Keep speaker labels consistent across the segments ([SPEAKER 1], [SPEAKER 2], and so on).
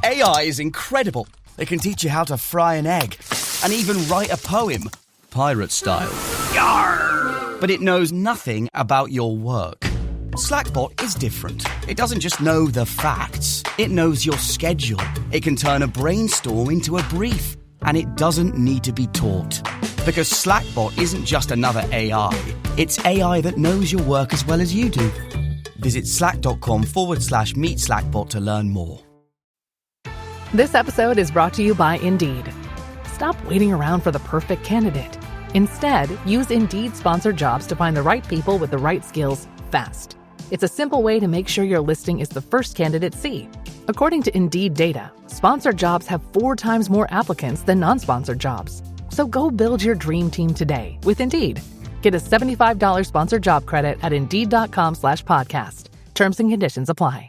[SPEAKER 1] AI is incredible. It can teach you how to fry an egg and even write a poem, pirate style. Yarr! But it knows nothing about your work. Slackbot is different. It doesn't just know the facts. It knows your schedule. It can turn a brainstorm into a brief. And it doesn't need to be taught. Because Slackbot isn't just another AI. It's AI that knows your work as well as you do. Visit slack.com/meet Slackbot to learn more.
[SPEAKER 2] This episode is brought to you by Indeed. Stop waiting around for the perfect candidate. Instead, use Indeed sponsored jobs to find the right people with the right skills fast. It's a simple way to make sure your listing is the first candidates see. According to Indeed data, sponsored jobs have 4 times more applicants than non-sponsored jobs. So go build your dream team today with Indeed. Get a $75 sponsored job credit at Indeed.com/podcast. Terms and conditions apply.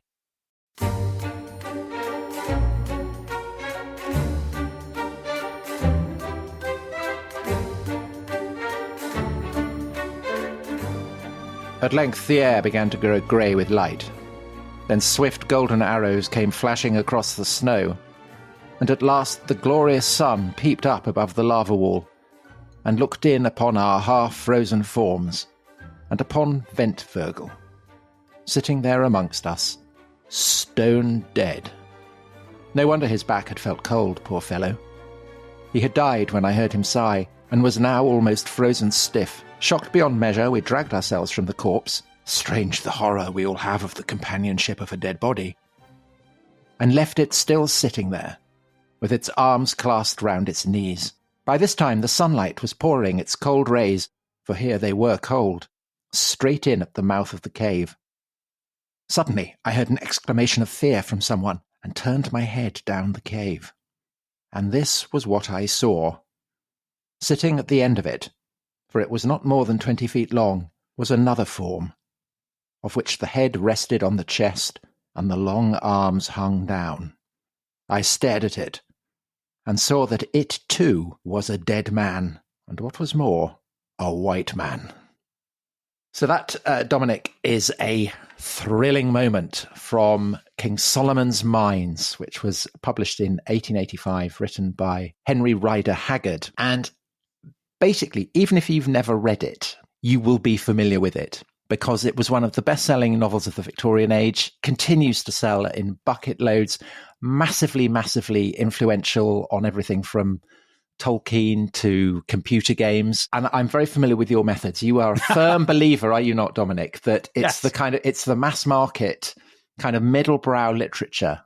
[SPEAKER 3] At length the air began to grow grey with light. Then swift golden arrows came flashing across the snow, and at last the glorious sun peeped up above the lava wall, and looked in upon our half-frozen forms, and upon Ventvirgil, sitting there amongst us, stone dead. No wonder his back had felt cold, poor fellow. He had died when I heard him sigh, and was now almost frozen stiff. Shocked beyond measure, we dragged ourselves from the corpse, strange the horror we all have of the companionship of a dead body, and left it still sitting there, with its arms clasped round its knees. By this time the sunlight was pouring its cold rays, for here they were cold, straight in at the mouth of the cave. Suddenly I heard an exclamation of fear from someone, and turned my head down the cave. And this was what I saw. Sitting at the end of it, for it was not more than 20 feet long, was another form, of which the head rested on the chest and the long arms hung down. I stared at it, and saw that it too was a dead man, and what was more, a white man. So that, Dominic, is a thrilling moment from King Solomon's Mines, which was published in 1885, written by Henry Rider Haggard. And basically, even if you've never read it, you will be familiar with it, because it was one of the best-selling novels of the Victorian age, continues to sell in bucket loads, massively, massively influential on everything from Tolkien to computer games. And I'm very familiar with your methods. You are a firm believer, are you not, Dominic, that it's yes. It's the mass market kind of middle-brow literature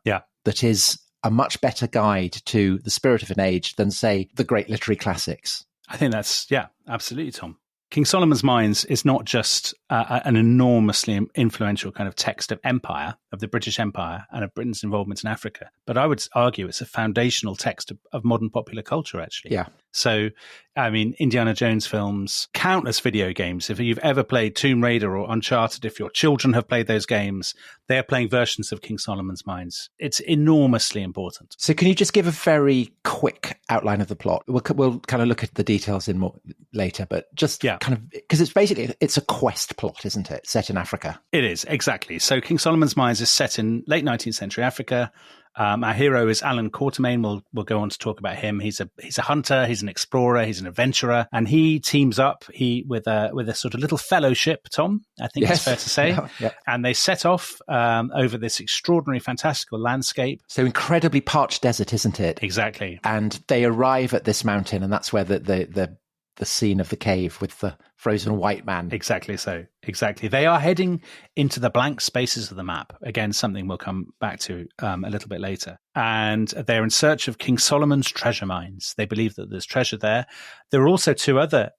[SPEAKER 3] that is a much better guide to the spirit of an age than, say, the great literary classics.
[SPEAKER 4] I think that's, absolutely, Tom. King Solomon's Mines is not just an enormously influential kind of text of empire, of the British Empire and of Britain's involvement in Africa, but I would argue it's a foundational text of modern popular culture, actually.
[SPEAKER 3] Yeah.
[SPEAKER 4] So, I mean, Indiana Jones films, countless video games. If you've ever played Tomb Raider or Uncharted, if your children have played those games, they're playing versions of King Solomon's Mines. It's enormously important.
[SPEAKER 3] So can you just give a very quick outline of the plot? We'll kind of look at the details in more later, but just kind of, because it's a quest plot, isn't it? Set in Africa.
[SPEAKER 4] It is, exactly. So King Solomon's Mines is set in late 19th century Africa. Our hero is Allan Quartermain. We'll go on to talk about him. He's a hunter, he's an explorer, he's an adventurer, and he teams up with a sort of little fellowship, Tom, I think it's fair to say. Yeah. And they set off over this extraordinary, fantastical landscape.
[SPEAKER 3] So incredibly parched desert, isn't it?
[SPEAKER 4] Exactly.
[SPEAKER 3] And they arrive at this mountain, and that's where the scene of the cave with the frozen white man.
[SPEAKER 4] Exactly so. Exactly. They are heading into the blank spaces of the map. Again, something we'll come back to a little bit later. And they're in search of King Solomon's treasure mines. They believe that there's treasure there. There are also 2 other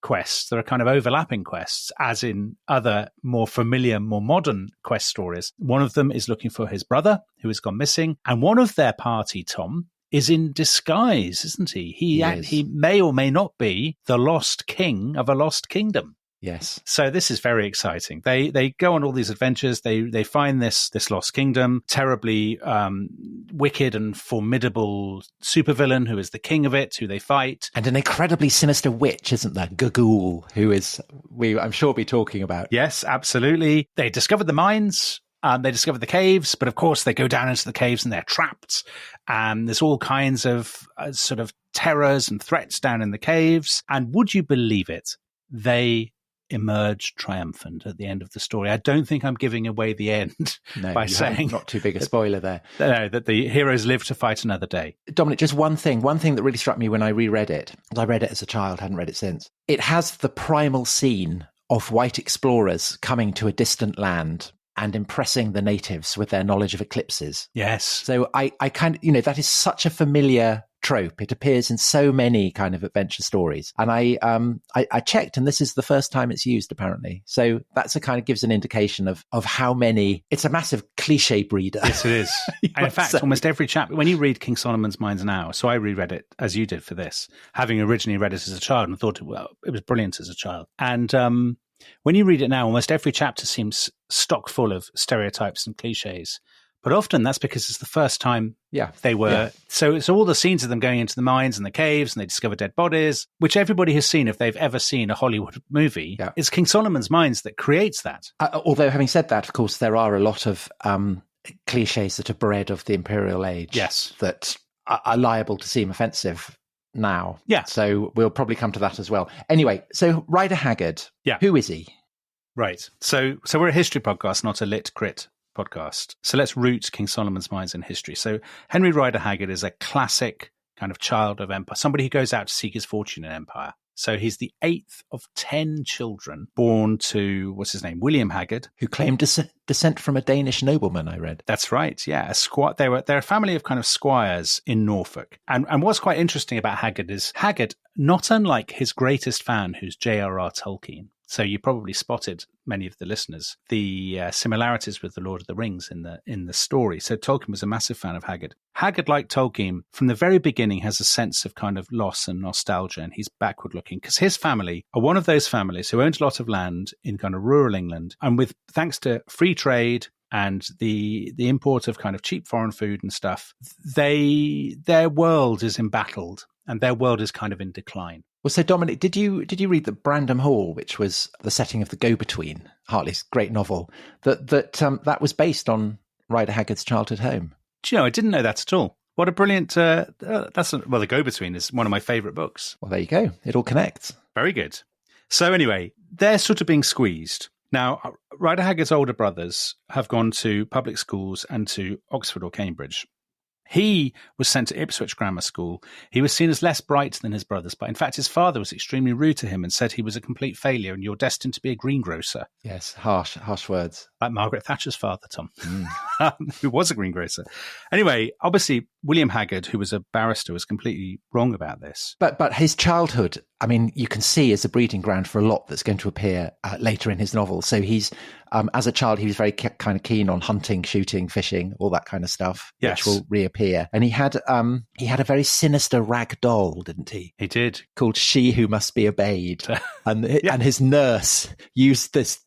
[SPEAKER 4] quests. There are kind of overlapping quests, as in other more familiar, more modern quest stories. One of them is looking for his brother, who has gone missing. And one of their party, Tom, is in disguise, isn't he? He may or may not be the lost king of a lost kingdom.
[SPEAKER 3] Yes.
[SPEAKER 4] So this is very exciting. They go on all these adventures. They find this lost kingdom, terribly wicked and formidable supervillain who is the king of it, who they fight.
[SPEAKER 3] And an incredibly sinister witch, isn't there? Gagul, who I'm sure be talking about.
[SPEAKER 4] Yes, absolutely. They discovered the mines. They discover the caves, but of course they go down into the caves and they're trapped. And there's all kinds of sort of terrors and threats down in the caves. And would you believe it? They emerge triumphant at the end of the story. I don't think I'm giving away the end by saying
[SPEAKER 3] not too big a spoiler there.
[SPEAKER 4] No, that the heroes live to fight another day.
[SPEAKER 3] Dominic, just one thing that really struck me when I reread it. I read it as a child, hadn't read it since. It has the primal scene of white explorers coming to a distant land and impressing the natives with their knowledge of eclipses.
[SPEAKER 4] Yes.
[SPEAKER 3] So I kind of, that is such a familiar trope. It appears in so many kind of adventure stories. And I checked, and this is the first time it's used, apparently. So that's a kind of gives an indication of how many. It's a massive cliche breeder.
[SPEAKER 4] Yes, it is. And in fact, almost every chapter, when you read King Solomon's Mines now, so I reread it as you did for this, having originally read it as a child and thought, well, it was brilliant as a child. And when you read it now, almost every chapter seems stock full of stereotypes and cliches. But often that's because it's the first time they were. Yeah. So all the scenes of them going into the mines and the caves and they discover dead bodies, which everybody has seen if they've ever seen a Hollywood movie. Yeah. It's King Solomon's Mines that creates that.
[SPEAKER 3] Although having said that, of course, there are a lot of cliches that are bred of the imperial age.
[SPEAKER 4] Yes.
[SPEAKER 3] That are liable to seem offensive now.
[SPEAKER 4] Yeah.
[SPEAKER 3] So we'll probably come to that as well. Anyway, so Rider Haggard.
[SPEAKER 4] Yeah.
[SPEAKER 3] Who is he?
[SPEAKER 4] Right. So we're a history podcast, not a lit crit podcast. So let's root King Solomon's Mines in history. So Henry Rider Haggard is a classic kind of child of empire, somebody who goes out to seek his fortune in empire. So he's the 8th of 10 children born to, what's his name, William Haggard.
[SPEAKER 3] Who claimed descent from a Danish nobleman, I read.
[SPEAKER 4] That's right, yeah. They're a family of kind of squires in Norfolk. And what's quite interesting about Haggard is Haggard, not unlike his greatest fan, who's J.R.R. Tolkien. So you probably spotted, many of the listeners, the similarities with the Lord of the Rings in the story. So Tolkien was a massive fan of Haggard. Haggard, like Tolkien, from the very beginning has a sense of kind of loss and nostalgia, and he's backward looking because his family are one of those families who owned a lot of land in kind of rural England, and with thanks to free trade and the import of kind of cheap foreign food and stuff, their world is embattled and their world is kind of in decline.
[SPEAKER 3] Well, so Dominic, did you read that Brandon Hall, which was the setting of The Go-Between, Hartley's great novel, that was based on Rider Haggard's childhood home?
[SPEAKER 4] Do you know, I didn't know that at all. What a brilliant! The Go-Between is one of my favourite books.
[SPEAKER 3] Well, there you go. It all connects.
[SPEAKER 4] Very good. So anyway, they're sort of being squeezed. Now, Rider Haggard's older brothers have gone to public schools and to Oxford or Cambridge. He was sent to Ipswich Grammar School. He was seen as less bright than his brothers, but in fact his father was extremely rude to him and said he was a complete failure and you're destined to be a greengrocer.
[SPEAKER 3] Yes, harsh words.
[SPEAKER 4] Like Margaret Thatcher's father, Tom, who was a greengrocer. Anyway, obviously William Haggard, who was a barrister, was completely wrong about this.
[SPEAKER 3] But his childhood, I mean, you can see as a breeding ground for a lot that's going to appear later in his novel. So he's, as a child, he was very kind of keen on hunting, shooting, fishing, all that kind of stuff,
[SPEAKER 4] yes,
[SPEAKER 3] which will reappear. And he had a very sinister rag doll, didn't he?
[SPEAKER 4] He did.
[SPEAKER 3] Called She Who Must Be Obeyed. And his nurse used this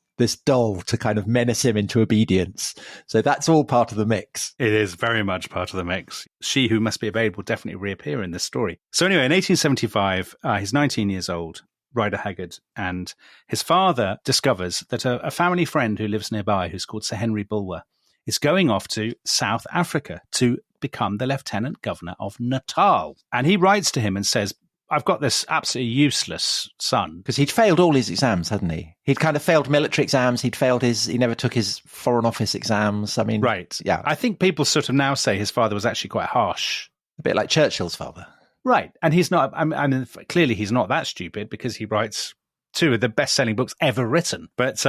[SPEAKER 3] doll to kind of menace him into obedience. So that's all part of the mix.
[SPEAKER 4] It is very much part of the mix. She Who Must Be Obeyed will definitely reappear in this story. So anyway, in 1875, he's 19 years old, Rider Haggard, and his father discovers that a family friend who lives nearby, who's called Sir Henry Bulwer, is going off to South Africa to become the Lieutenant Governor of Natal. And he writes to him and says, I've got this absolutely useless son.
[SPEAKER 3] Because he'd failed all his exams, hadn't he? He'd kind of failed military exams. He never took his Foreign Office exams. I mean,
[SPEAKER 4] right.
[SPEAKER 3] Yeah.
[SPEAKER 4] I think people sort of now say his father was actually quite harsh.
[SPEAKER 3] A bit like Churchill's father.
[SPEAKER 4] Right. And he's not, I mean, clearly he's not that stupid because he writes 2 of the best-selling books ever written. But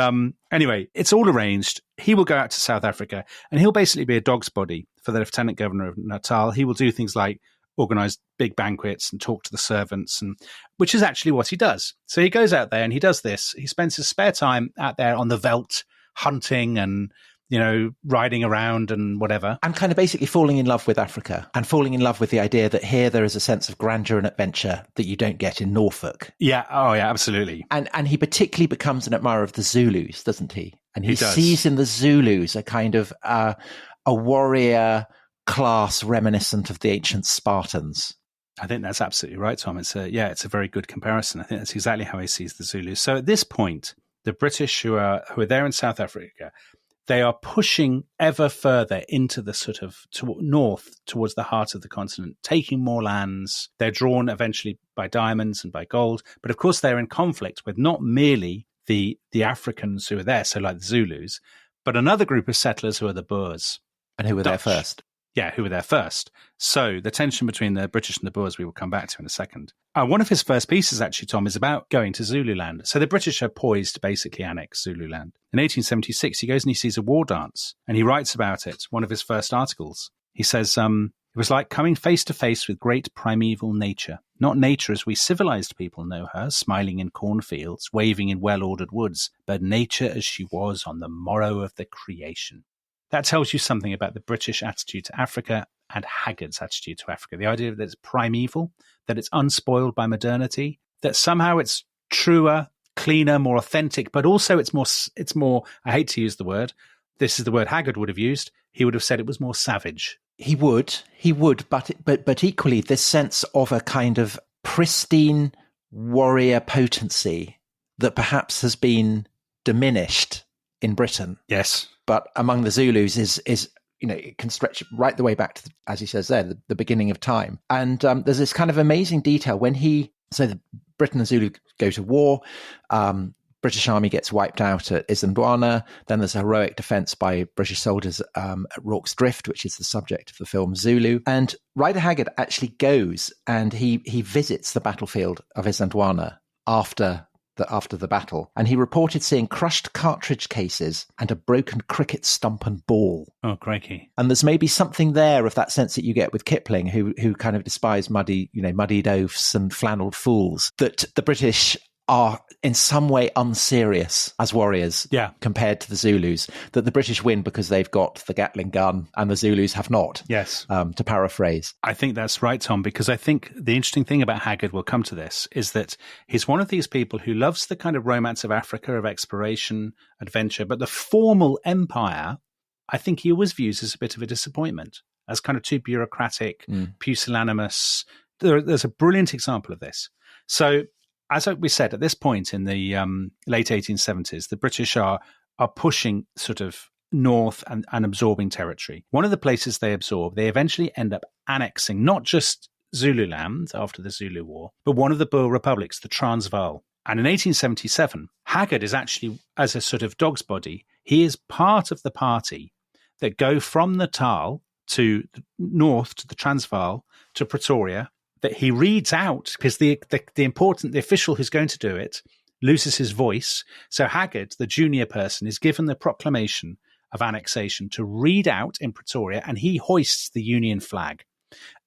[SPEAKER 4] anyway, it's all arranged. He will go out to South Africa and he'll basically be a dog's body for the Lieutenant Governor of Natal. He will do things like organize big banquets and talk to the servants, and which is actually what he does. So he goes out there and he does this. He spends his spare time out there on the veldt, hunting and, riding around and whatever.
[SPEAKER 3] And kind of basically falling in love with Africa and falling in love with the idea that here there is a sense of grandeur and adventure that you don't get in Norfolk.
[SPEAKER 4] Yeah. Oh, yeah, absolutely.
[SPEAKER 3] And he particularly becomes an admirer of the Zulus, doesn't he? And he sees in the Zulus a kind of a warrior class reminiscent of the ancient Spartans.
[SPEAKER 4] I think that's absolutely right, Tom. It's a very good comparison. I think that's exactly how he sees the Zulus. So at this point, the British who are there in South Africa, they are pushing ever further into the sort of north towards the heart of the continent, taking more lands. They're drawn eventually by diamonds and by gold. But of course, they're in conflict with not merely the Africans who are there, so like the Zulus, but another group of settlers who are the Boers.
[SPEAKER 3] And who were there first.
[SPEAKER 4] Yeah, who were there first. So the tension between the British and the Boers we will come back to in a second. One of his first pieces, actually, Tom, is about going to Zululand. So the British are poised to basically annex Zululand. In 1876, he goes and he sees a war dance, and he writes about it, one of his first articles. He says, it was like coming face to face with great primeval nature. Not nature as we civilized people know her, smiling in cornfields, waving in well-ordered woods, but nature as she was on the morrow of the creation. That tells you something about the British attitude to Africa and Haggard's attitude to Africa. The idea that it's primeval, that it's unspoiled by modernity, that somehow it's truer, cleaner, more authentic, but also it's more, I hate to use the word, this is the word Haggard would have used, he would have said it was more savage.
[SPEAKER 3] He would, but equally this sense of a kind of pristine warrior potency that perhaps has been diminished in Britain.
[SPEAKER 4] Yes.
[SPEAKER 3] But among the Zulus is it can stretch right the way back to, as he says there, the beginning of time. And there's this kind of amazing detail when the Britain and Zulu go to war, British army gets wiped out at Isandlwana. Then there's a heroic defence by British soldiers at Rorke's Drift, which is the subject of the film Zulu. And Rider Haggard actually goes and he visits the battlefield of Isandlwana after the battle, and he reported seeing crushed cartridge cases and a broken cricket stump and ball.
[SPEAKER 4] Oh, crikey.
[SPEAKER 3] And there's maybe something there of that sense that you get with Kipling, who kind of despised muddied oafs and flannelled fools, that the British are in some way unserious as warriors compared to the Zulus, that the British win because they've got the Gatling gun and the Zulus have not.
[SPEAKER 4] Yes.
[SPEAKER 3] To paraphrase.
[SPEAKER 4] I think that's right, Tom, because I think the interesting thing about Haggard, we'll come to this, is that he's one of these people who loves the kind of romance of Africa, of exploration, adventure, but the formal empire, I think he always views as a bit of a disappointment, as kind of too bureaucratic, pusillanimous. There's a brilliant example of this. So, as we said, at this point in the late 1870s, the British are pushing sort of north and absorbing territory. One of the places they absorb, they eventually end up annexing not just Zululand after the Zulu War, but one of the Boer republics, the Transvaal. And in 1877, Haggard is actually, as a sort of dog's body, he is part of the party that go from Natal to the north to the Transvaal to Pretoria, that he reads out because the official who's going to do it loses his voice. So Haggard, the junior person, is given the proclamation of annexation to read out in Pretoria, and he hoists the Union flag.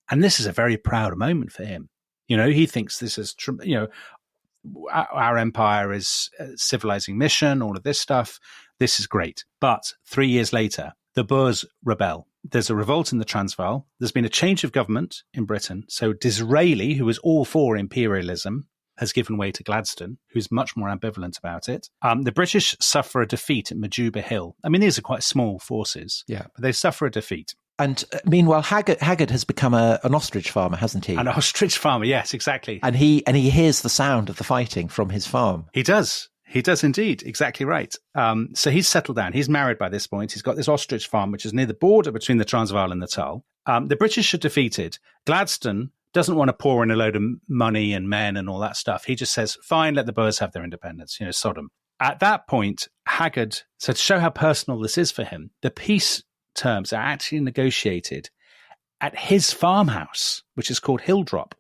[SPEAKER 4] And this is a very proud moment for him. He thinks this is, our empire is a civilizing mission, all of this stuff. This is great. But 3 years later, the Boers rebel. There's a revolt in the Transvaal. There's been a change of government in Britain. So Disraeli, who was all for imperialism, has given way to Gladstone, who's much more ambivalent about it. The British suffer a defeat at Majuba Hill. I mean, these are quite small forces, but they suffer a defeat.
[SPEAKER 3] And meanwhile, Haggard has become an ostrich farmer, hasn't he?
[SPEAKER 4] An ostrich farmer, yes, exactly.
[SPEAKER 3] And he hears the sound of the fighting from his farm.
[SPEAKER 4] He does. He does indeed. Exactly right. So he's settled down. He's married by this point. He's got this ostrich farm, which is near the border between the Transvaal and Natal. The British are defeated. Gladstone doesn't want to pour in a load of money and men and all that stuff. He just says, fine, let the Boers have their independence, sod 'em. At that point, Haggard, so to show how personal this is for him, the peace terms are actually negotiated at his farmhouse, which is called Hilldrop.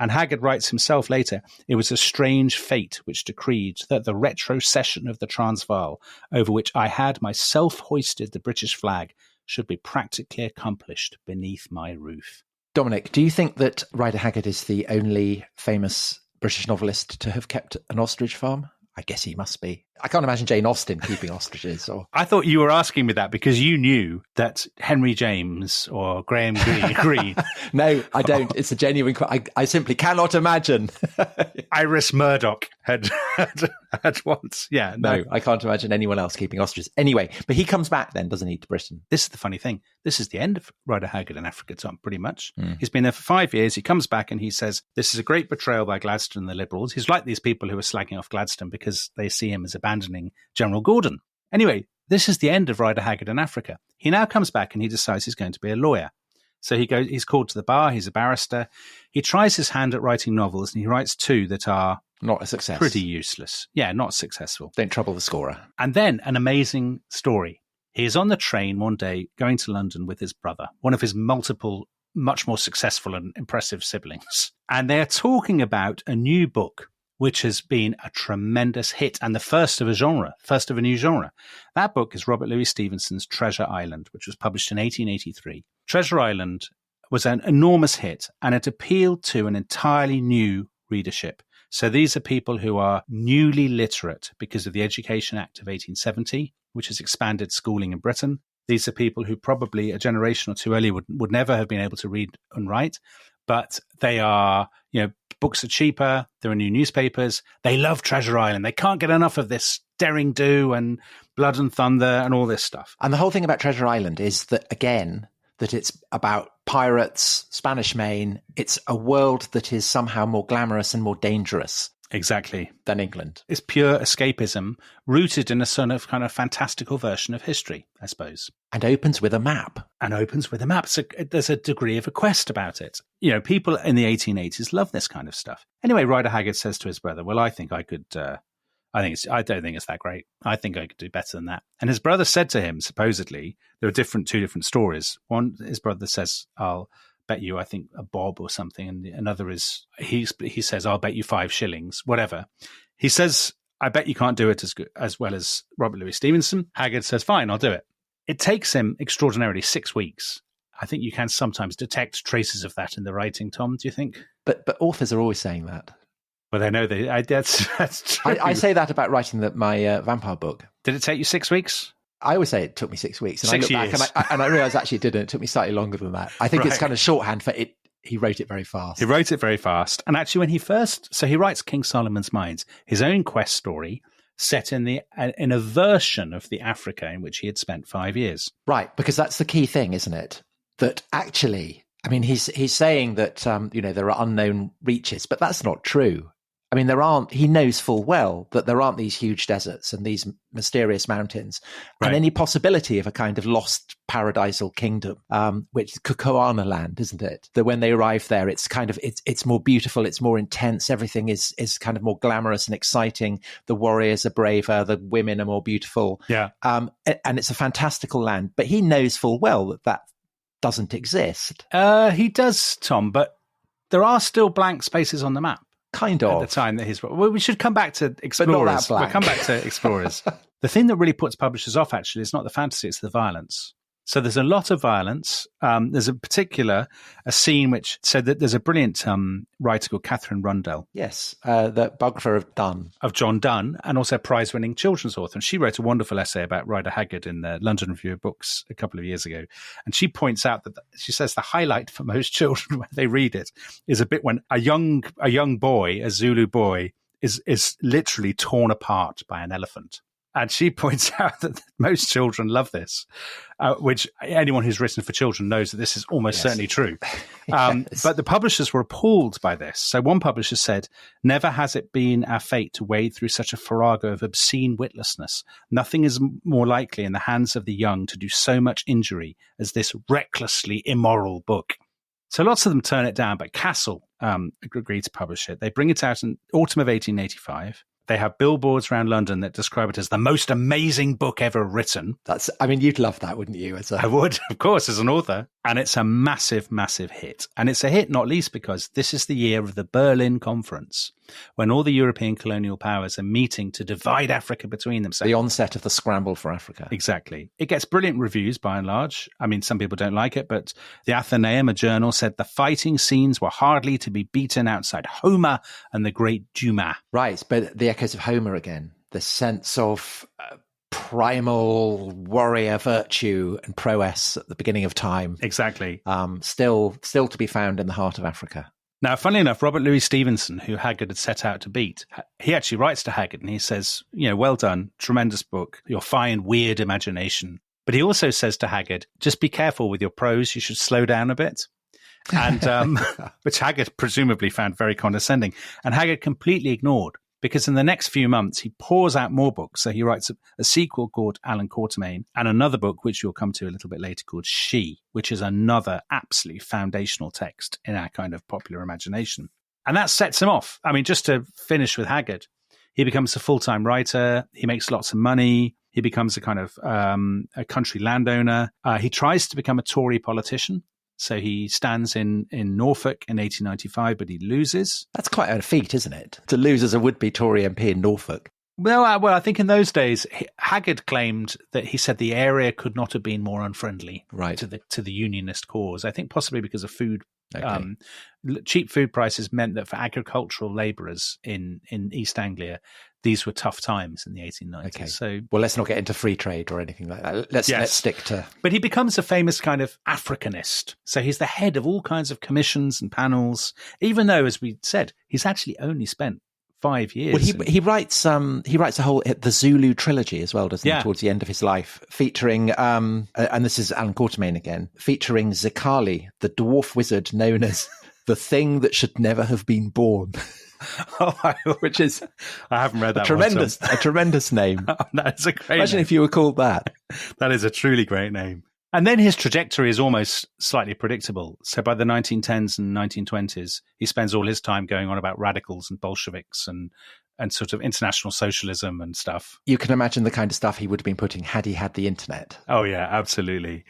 [SPEAKER 4] And Haggard writes himself later, it was a strange fate which decreed that the retrocession of the Transvaal, over which I had myself hoisted the British flag, should be practically accomplished beneath my roof.
[SPEAKER 3] Dominic, do you think that Rider Haggard is the only famous British novelist to have kept an ostrich farm? I guess he must be. I can't imagine Jane Austen keeping ostriches.
[SPEAKER 4] I thought you were asking me that because you knew that Henry James or Graham Greene.
[SPEAKER 3] No, I don't. It's a genuine question. I simply cannot imagine.
[SPEAKER 4] Iris Murdoch had once. Yeah,
[SPEAKER 3] no, I can't imagine anyone else keeping ostriches. Anyway, but he comes back then, doesn't he, to Britain?
[SPEAKER 4] This is the funny thing. This is the end of Rider Haggard in Africa, Tom, pretty much. He's been there for 5 years. He comes back and he says, this is a great betrayal by Gladstone and the Liberals. He's like these people who are slagging off Gladstone because they see him as abandoning General Gordon. Anyway, this is the end of Rider Haggard in Africa. He now comes back and he decides he's going to be a lawyer. So he's called to the bar. He's a barrister. He tries his hand at writing novels, and he writes 2 that are
[SPEAKER 3] not a success.
[SPEAKER 4] Pretty useless. Yeah, not successful.
[SPEAKER 3] Don't trouble the scorer.
[SPEAKER 4] And then an amazing story. He is on the train one day going to London with his brother, one of his multiple, much more successful and impressive siblings. And they're talking about a new book, which has been a tremendous hit and the first of a new genre. That book is Robert Louis Stevenson's Treasure Island, which was published in 1883. Treasure Island was an enormous hit, and it appealed to an entirely new readership. So these are people who are newly literate because of the Education Act of 1870, which has expanded schooling in Britain. These are people who probably a generation or two earlier would never have been able to read and write, but they are, books are cheaper. There are new newspapers. They love Treasure Island. They can't get enough of this Daring Do and Blood and Thunder and all this stuff.
[SPEAKER 3] And the whole thing about Treasure Island is that, again, that it's about pirates, Spanish Main. It's a world that is somehow more glamorous and more dangerous.
[SPEAKER 4] Exactly.
[SPEAKER 3] Than England.
[SPEAKER 4] It's pure escapism rooted in a sort of kind of fantastical version of history, I suppose.
[SPEAKER 3] And opens with a map.
[SPEAKER 4] So there's a degree of a quest about it. People in the 1880s love this kind of stuff. Anyway, Rider Haggard says to his brother, well, I think I could, I don't think it's that great. I think I could do better than that. And his brother said to him, supposedly, there are two different stories. One, his brother says, I'll bet you, I think, a bob or something. And another is, he says, I'll bet you 5 shillings, whatever. He says, I bet you can't do it as well as Robert Louis Stevenson. Haggard says, fine, I'll do it. It takes him extraordinarily 6 weeks. I think you can sometimes detect traces of that in the writing, Tom, do you think?
[SPEAKER 3] But authors are always saying that.
[SPEAKER 4] Well, they know that's true.
[SPEAKER 3] I say that about writing my vampire book.
[SPEAKER 4] Did it take you 6 weeks?
[SPEAKER 3] I always say it took me 6 weeks. And
[SPEAKER 4] 6
[SPEAKER 3] I look
[SPEAKER 4] years.
[SPEAKER 3] back and I realised actually it didn't. It took me slightly longer than that. I think It's kind of shorthand for it. He wrote it very fast.
[SPEAKER 4] He wrote it very fast. And actually so he writes King Solomon's Mines, his own quest story set in a version of the Africa in which he had spent 5 years.
[SPEAKER 3] Right, because that's the key thing, isn't it? That actually, I mean, he's saying that, there are unknown reaches, but that's not true. I mean, he knows full well that there aren't these huge deserts and these mysterious mountains and any possibility of a kind of lost paradisal kingdom, which is Kukuana land, isn't it? That when they arrive there, it's kind of, it's more beautiful, it's more intense. Everything is kind of more glamorous and exciting. The warriors are braver, the women are more beautiful.
[SPEAKER 4] Yeah.
[SPEAKER 3] And it's a fantastical land, but he knows full well that doesn't exist.
[SPEAKER 4] He does, Tom, but there are still blank spaces on the map.
[SPEAKER 3] Kind of.
[SPEAKER 4] At the time that we should come back to explorers.
[SPEAKER 3] But not that blank.
[SPEAKER 4] We'll come back to explorers. The thing that really puts publishers off, actually, is not the fantasy, it's the violence. So there's a lot of violence. There's a scene which said that there's a brilliant writer called Catherine Rundell.
[SPEAKER 3] Yes, the biographer of Donne. Of
[SPEAKER 4] John Donne, and also a prize-winning children's author. And she wrote a wonderful essay about Rider Haggard in the London Review of Books a couple of years ago. And she points out that, she says, the highlight for most children when they read it is a bit when a young boy, a Zulu boy, is literally torn apart by an elephant. And she points out that most children love this, which anyone who's written for children knows that this is almost certainly true.
[SPEAKER 3] Yes.
[SPEAKER 4] But the publishers were appalled by this. So one publisher said, never has it been our fate to wade through such a farrago of obscene witlessness. Nothing is more likely in the hands of the young to do so much injury as this recklessly immoral book. So lots of them turn it down, but Castle agreed to publish it. They bring it out in autumn of 1885. They have billboards around London that describe it as the most amazing book ever written.
[SPEAKER 3] You'd love that, wouldn't you?
[SPEAKER 4] I would, of course, as an author. And it's a massive, massive hit. And it's a hit not least because this is the year of the Berlin Conference, when all the European colonial powers are meeting to divide Africa between themselves.
[SPEAKER 3] The onset of the scramble for Africa.
[SPEAKER 4] Exactly. It gets brilliant reviews by and large. I mean, some people don't like it, but the Athenaeum, a journal, said the fighting scenes were hardly to be beaten outside Homer and the great Dumas.
[SPEAKER 3] Right, but the echoes of Homer again, the sense of primal warrior virtue and prowess at the beginning of time.
[SPEAKER 4] Exactly.
[SPEAKER 3] Still to be found in the heart of Africa.
[SPEAKER 4] Now, funnily enough, Robert Louis Stevenson, who Haggard had set out to beat, he actually writes to Haggard and he says, well done, tremendous book, your fine, weird imagination. But he also says to Haggard, just be careful with your prose, you should slow down a bit. And which Haggard presumably found very condescending. And Haggard completely ignored because in the next few months, he pours out more books. So he writes a sequel called Allan Quartermain and another book, which you'll come to a little bit later, called She, which is another absolutely foundational text in our kind of popular imagination. And that sets him off. I mean, just to finish with Haggard, he becomes a full-time writer. He makes lots of money. He becomes a kind of a country landowner. He tries to become a Tory politician. So he stands in Norfolk in 1895, but he loses.
[SPEAKER 3] That's quite a feat, isn't it? To lose as a would-be Tory MP in Norfolk.
[SPEAKER 4] Well, I think in those days, Haggard claimed that he said the area could not have been more unfriendly to the unionist cause. I think possibly because of food. Okay. Cheap food prices meant that for agricultural labourers in East Anglia, these were tough times in the 1890s. Okay. So,
[SPEAKER 3] well, let's not get into free trade or anything like that. Let's stick to...
[SPEAKER 4] But he becomes a famous kind of Africanist. So he's the head of all kinds of commissions and panels, even though, as we said, he's actually only spent 5 years.
[SPEAKER 3] Well, he writes a whole the Zulu trilogy as well, doesn't he? Towards the end of his life, featuring and this is Allan Quartermain again, featuring Zikali, the dwarf wizard known as the thing that should never have been born. Which is,
[SPEAKER 4] I haven't read that.
[SPEAKER 3] A tremendous name.
[SPEAKER 4] That is a great.
[SPEAKER 3] Imagine
[SPEAKER 4] name.
[SPEAKER 3] If you were called that.
[SPEAKER 4] That is a truly great name. And then his trajectory is almost slightly predictable. So by the 1910s and 1920s, he spends all his time going on about radicals and Bolsheviks and sort of international socialism and stuff.
[SPEAKER 3] You can imagine the kind of stuff he would have been putting had he had the internet.
[SPEAKER 4] Oh, yeah, absolutely.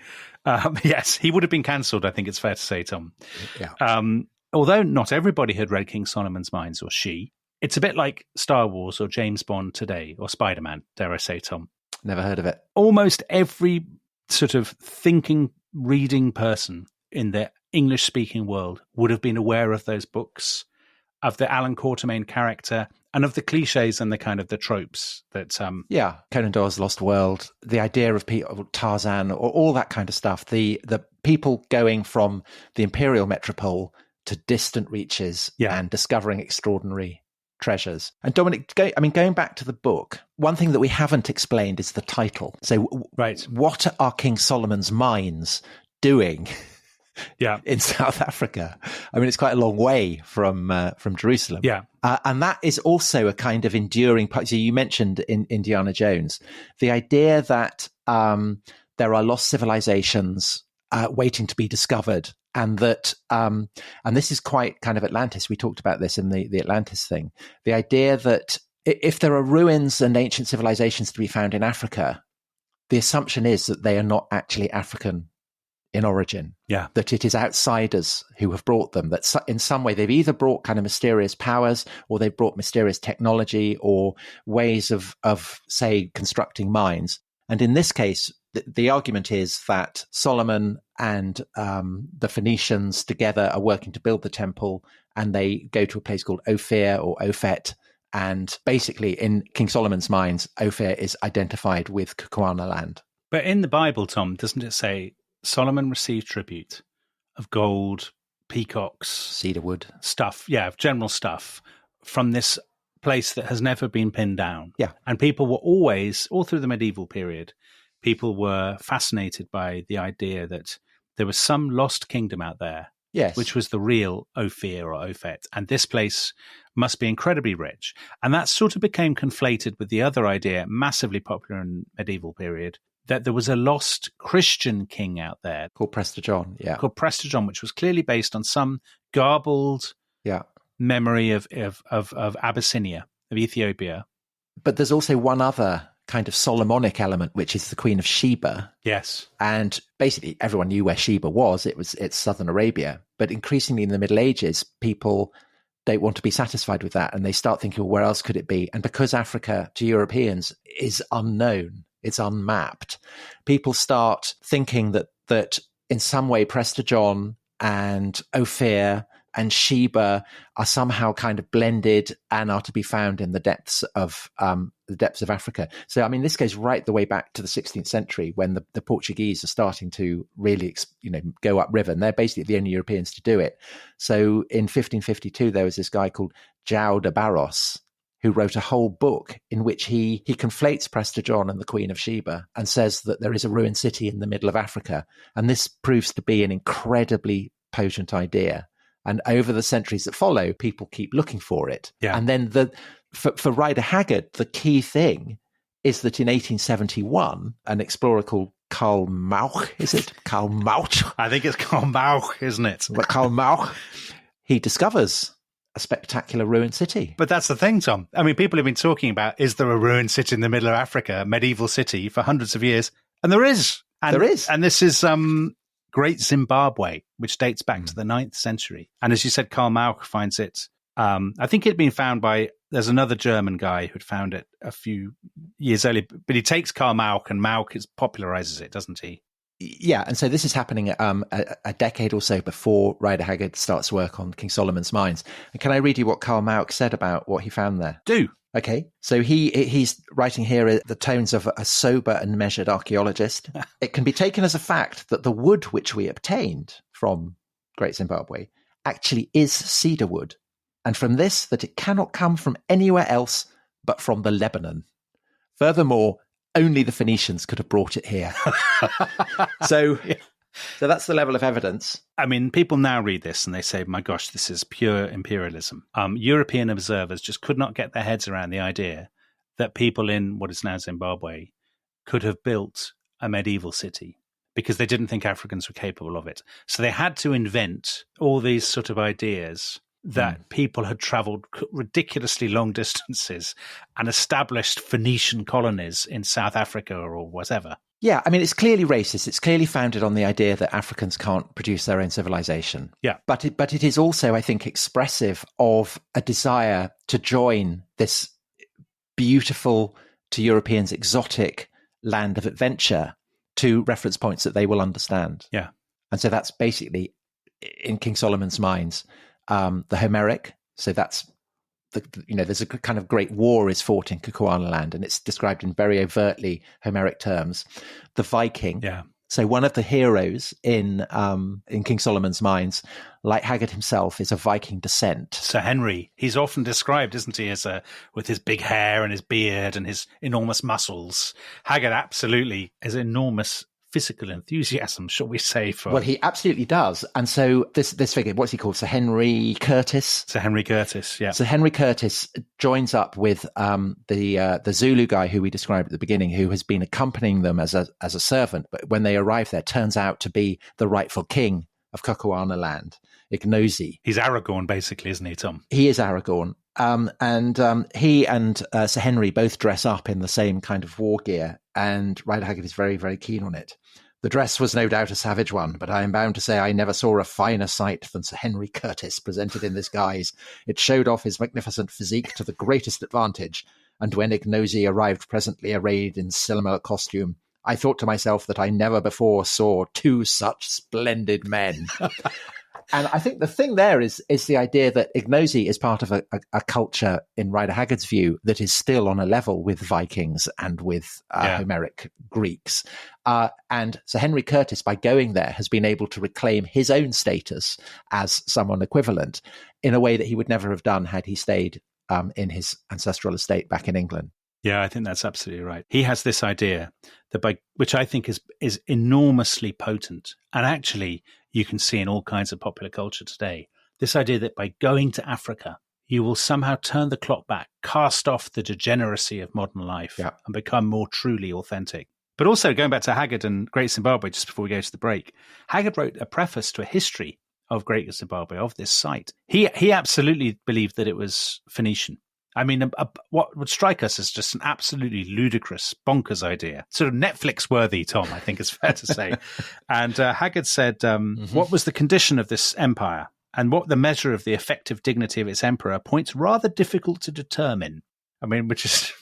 [SPEAKER 4] Yes, he would have been cancelled, I think it's fair to say, Tom.
[SPEAKER 3] Yeah.
[SPEAKER 4] Although not everybody had read King Solomon's Mines or She, it's a bit like Star Wars or James Bond today or Spider-Man, dare I say, Tom.
[SPEAKER 3] Never heard of it.
[SPEAKER 4] Almost every sort of thinking, reading person in the English-speaking world would have been aware of those books, of the Allan Quartermain character, and of the cliches and the kind of the tropes that...
[SPEAKER 3] Conan Doyle's Lost World, the idea of Tarzan, or all that kind of stuff, the people going from the imperial metropole to distant reaches and discovering extraordinary treasures. And Dominic, going back to the book, one thing that we haven't explained is the title. So what are King Solomon's mines doing in South Africa? I mean, it's quite a long way from Jerusalem.
[SPEAKER 4] Yeah.
[SPEAKER 3] And that is also a kind of enduring part. So you mentioned in Indiana Jones, the idea that there are lost civilizations waiting to be discovered. And that, and this is quite kind of Atlantis. We talked about this in the Atlantis thing. The idea that if there are ruins and ancient civilizations to be found in Africa, the assumption is that they are not actually African in origin.
[SPEAKER 4] Yeah. That
[SPEAKER 3] it is outsiders who have brought them, that in some way they've either brought kind of mysterious powers or they've brought mysterious technology or ways of say, constructing mines. And in this case, the argument is that Solomon and the Phoenicians together are working to build the temple, and they go to a place called Ophir or Ophet. And basically, in King Solomon's mines, Ophir is identified with Kukwana land.
[SPEAKER 4] But in the Bible, Tom, doesn't it say Solomon received tribute of gold, peacocks,
[SPEAKER 3] cedarwood,
[SPEAKER 4] stuff, general stuff from this place that has never been pinned down.
[SPEAKER 3] Yeah.
[SPEAKER 4] And people were always, all through the medieval period, people were fascinated by the idea that there was some lost kingdom out there, which was the real Ophir or Ophet, and this place must be incredibly rich. And that sort of became conflated with the other idea, massively popular in medieval period, that there was a lost Christian king out there.
[SPEAKER 3] Called Prester John,
[SPEAKER 4] Called Prester John, which was clearly based on some garbled memory of Abyssinia, of Ethiopia.
[SPEAKER 3] But there's also one other kind of Solomonic element, which is the Queen of Sheba.
[SPEAKER 4] Yes.
[SPEAKER 3] And basically everyone knew where Sheba was. It's southern Arabia. But increasingly in the Middle Ages, people don't want to be satisfied with that. And they start thinking, well, where else could it be? And because Africa to Europeans is unknown, it's unmapped, people start thinking that in some way Prester John and Ophir and Sheba are somehow kind of blended and are to be found in the depths of Africa. So, I mean, this goes right the way back to the 16th century when the Portuguese are starting to really, go upriver, and they're basically the only Europeans to do it. So, in 1552, there was this guy called João de Barros who wrote a whole book in which he conflates Prester John and the Queen of Sheba and says that there is a ruined city in the middle of Africa, and this proves to be an incredibly potent idea. And over the centuries that follow, people keep looking for it.
[SPEAKER 4] Yeah.
[SPEAKER 3] And then for Rider Haggard, the key thing is that in 1871, an explorer called Karl Mauch, is it? Karl Mauch?
[SPEAKER 4] I think it's Karl Mauch, isn't it?
[SPEAKER 3] Karl Mauch. He discovers a spectacular ruined city.
[SPEAKER 4] But that's the thing, Tom. I mean, people have been talking about, is there a ruined city in the middle of Africa, a medieval city, for hundreds of years? And there is. And,
[SPEAKER 3] there is.
[SPEAKER 4] And this is Great Zimbabwe, which dates back to the 9th century. And as you said, Karl Mauch finds it. I think it had been found by, there's another German guy who'd found it a few years earlier, but he takes Karl Mauch and Mauch popularizes it, doesn't he?
[SPEAKER 3] Yeah, and so this is happening a decade or so before Rider Haggard starts work on King Solomon's Mines. And can I read you what Karl Mauch said about what he found there?
[SPEAKER 4] Do.
[SPEAKER 3] Okay, so he's writing here the tones of a sober and measured archaeologist. It can be taken as a fact that the wood which we obtained from Great Zimbabwe actually is cedar wood, and from this that it cannot come from anywhere else but from the Lebanon. Furthermore, only the Phoenicians could have brought it here. So that's the level of evidence.
[SPEAKER 4] I mean, people now read this and they say, my gosh, this is pure imperialism. European observers just could not get their heads around the idea that people in what is now Zimbabwe could have built a medieval city because they didn't think Africans were capable of it. So they had to invent all these sort of ideas that people had traveled ridiculously long distances and established Phoenician colonies in South Africa or whatever.
[SPEAKER 3] Yeah, I mean, it's clearly racist. It's clearly founded on the idea that Africans can't produce their own civilization.
[SPEAKER 4] Yeah.
[SPEAKER 3] But it is also, I think, expressive of a desire to join this beautiful, to Europeans, exotic land of adventure to reference points that they will understand.
[SPEAKER 4] Yeah.
[SPEAKER 3] And so that's basically, in King Solomon's Mines, the Homeric. So that's there's a kind of great war is fought in Kukuanaland, and it's described in very overtly Homeric terms. The Viking.
[SPEAKER 4] Yeah.
[SPEAKER 3] So one of the heroes in King Solomon's Mines, like Haggard himself, is of Viking descent.
[SPEAKER 4] Sir Henry. He's often described, isn't he, as with his big hair and his beard and his enormous muscles. Haggard absolutely has enormous physical enthusiasm, shall we say?
[SPEAKER 3] Well, he absolutely does. And so this figure, what's he called? Sir Henry Curtis?
[SPEAKER 4] Sir Henry Curtis, yeah.
[SPEAKER 3] Sir Henry Curtis joins up with the Zulu guy who we described at the beginning, who has been accompanying them as a servant, but when they arrive there, turns out to be the rightful king of Kukuanaland, Ignosi.
[SPEAKER 4] He's Aragorn, basically, isn't he, Tom?
[SPEAKER 3] He is Aragorn. He and Sir Henry both dress up in the same kind of war gear, and Rider Haggard is very, very keen on it. The dress was no doubt a savage one, but I am bound to say I never saw a finer sight than Sir Henry Curtis presented in this guise. It showed off his magnificent physique to the greatest advantage, and when Ignosi arrived presently arrayed in similar costume, I thought to myself that I never before saw two such splendid men. And I think the thing there is the idea that Ignosi is part of a culture, in Rider Haggard's view, that is still on a level with Vikings and with Homeric Greeks. And Sir Henry Curtis, by going there, has been able to reclaim his own status as someone equivalent in a way that he would never have done had he stayed in his ancestral estate back in England.
[SPEAKER 4] Yeah, I think that's absolutely right. He has this idea that which I think is enormously potent, and actually you can see in all kinds of popular culture today, this idea that by going to Africa, you will somehow turn the clock back, cast off the degeneracy of modern life, and become more truly authentic. But also, going back to Haggard and Great Zimbabwe, just before we go to the break, Haggard wrote a preface to a history of Great Zimbabwe, of this site. He absolutely believed that it was Phoenician. I mean, what would strike us as just an absolutely ludicrous, bonkers idea. Sort of Netflix-worthy, Tom, I think is fair to say. And Haggard said, what was the condition of this empire and what the measure of the effective dignity of its emperor points rather difficult to determine. I mean, which is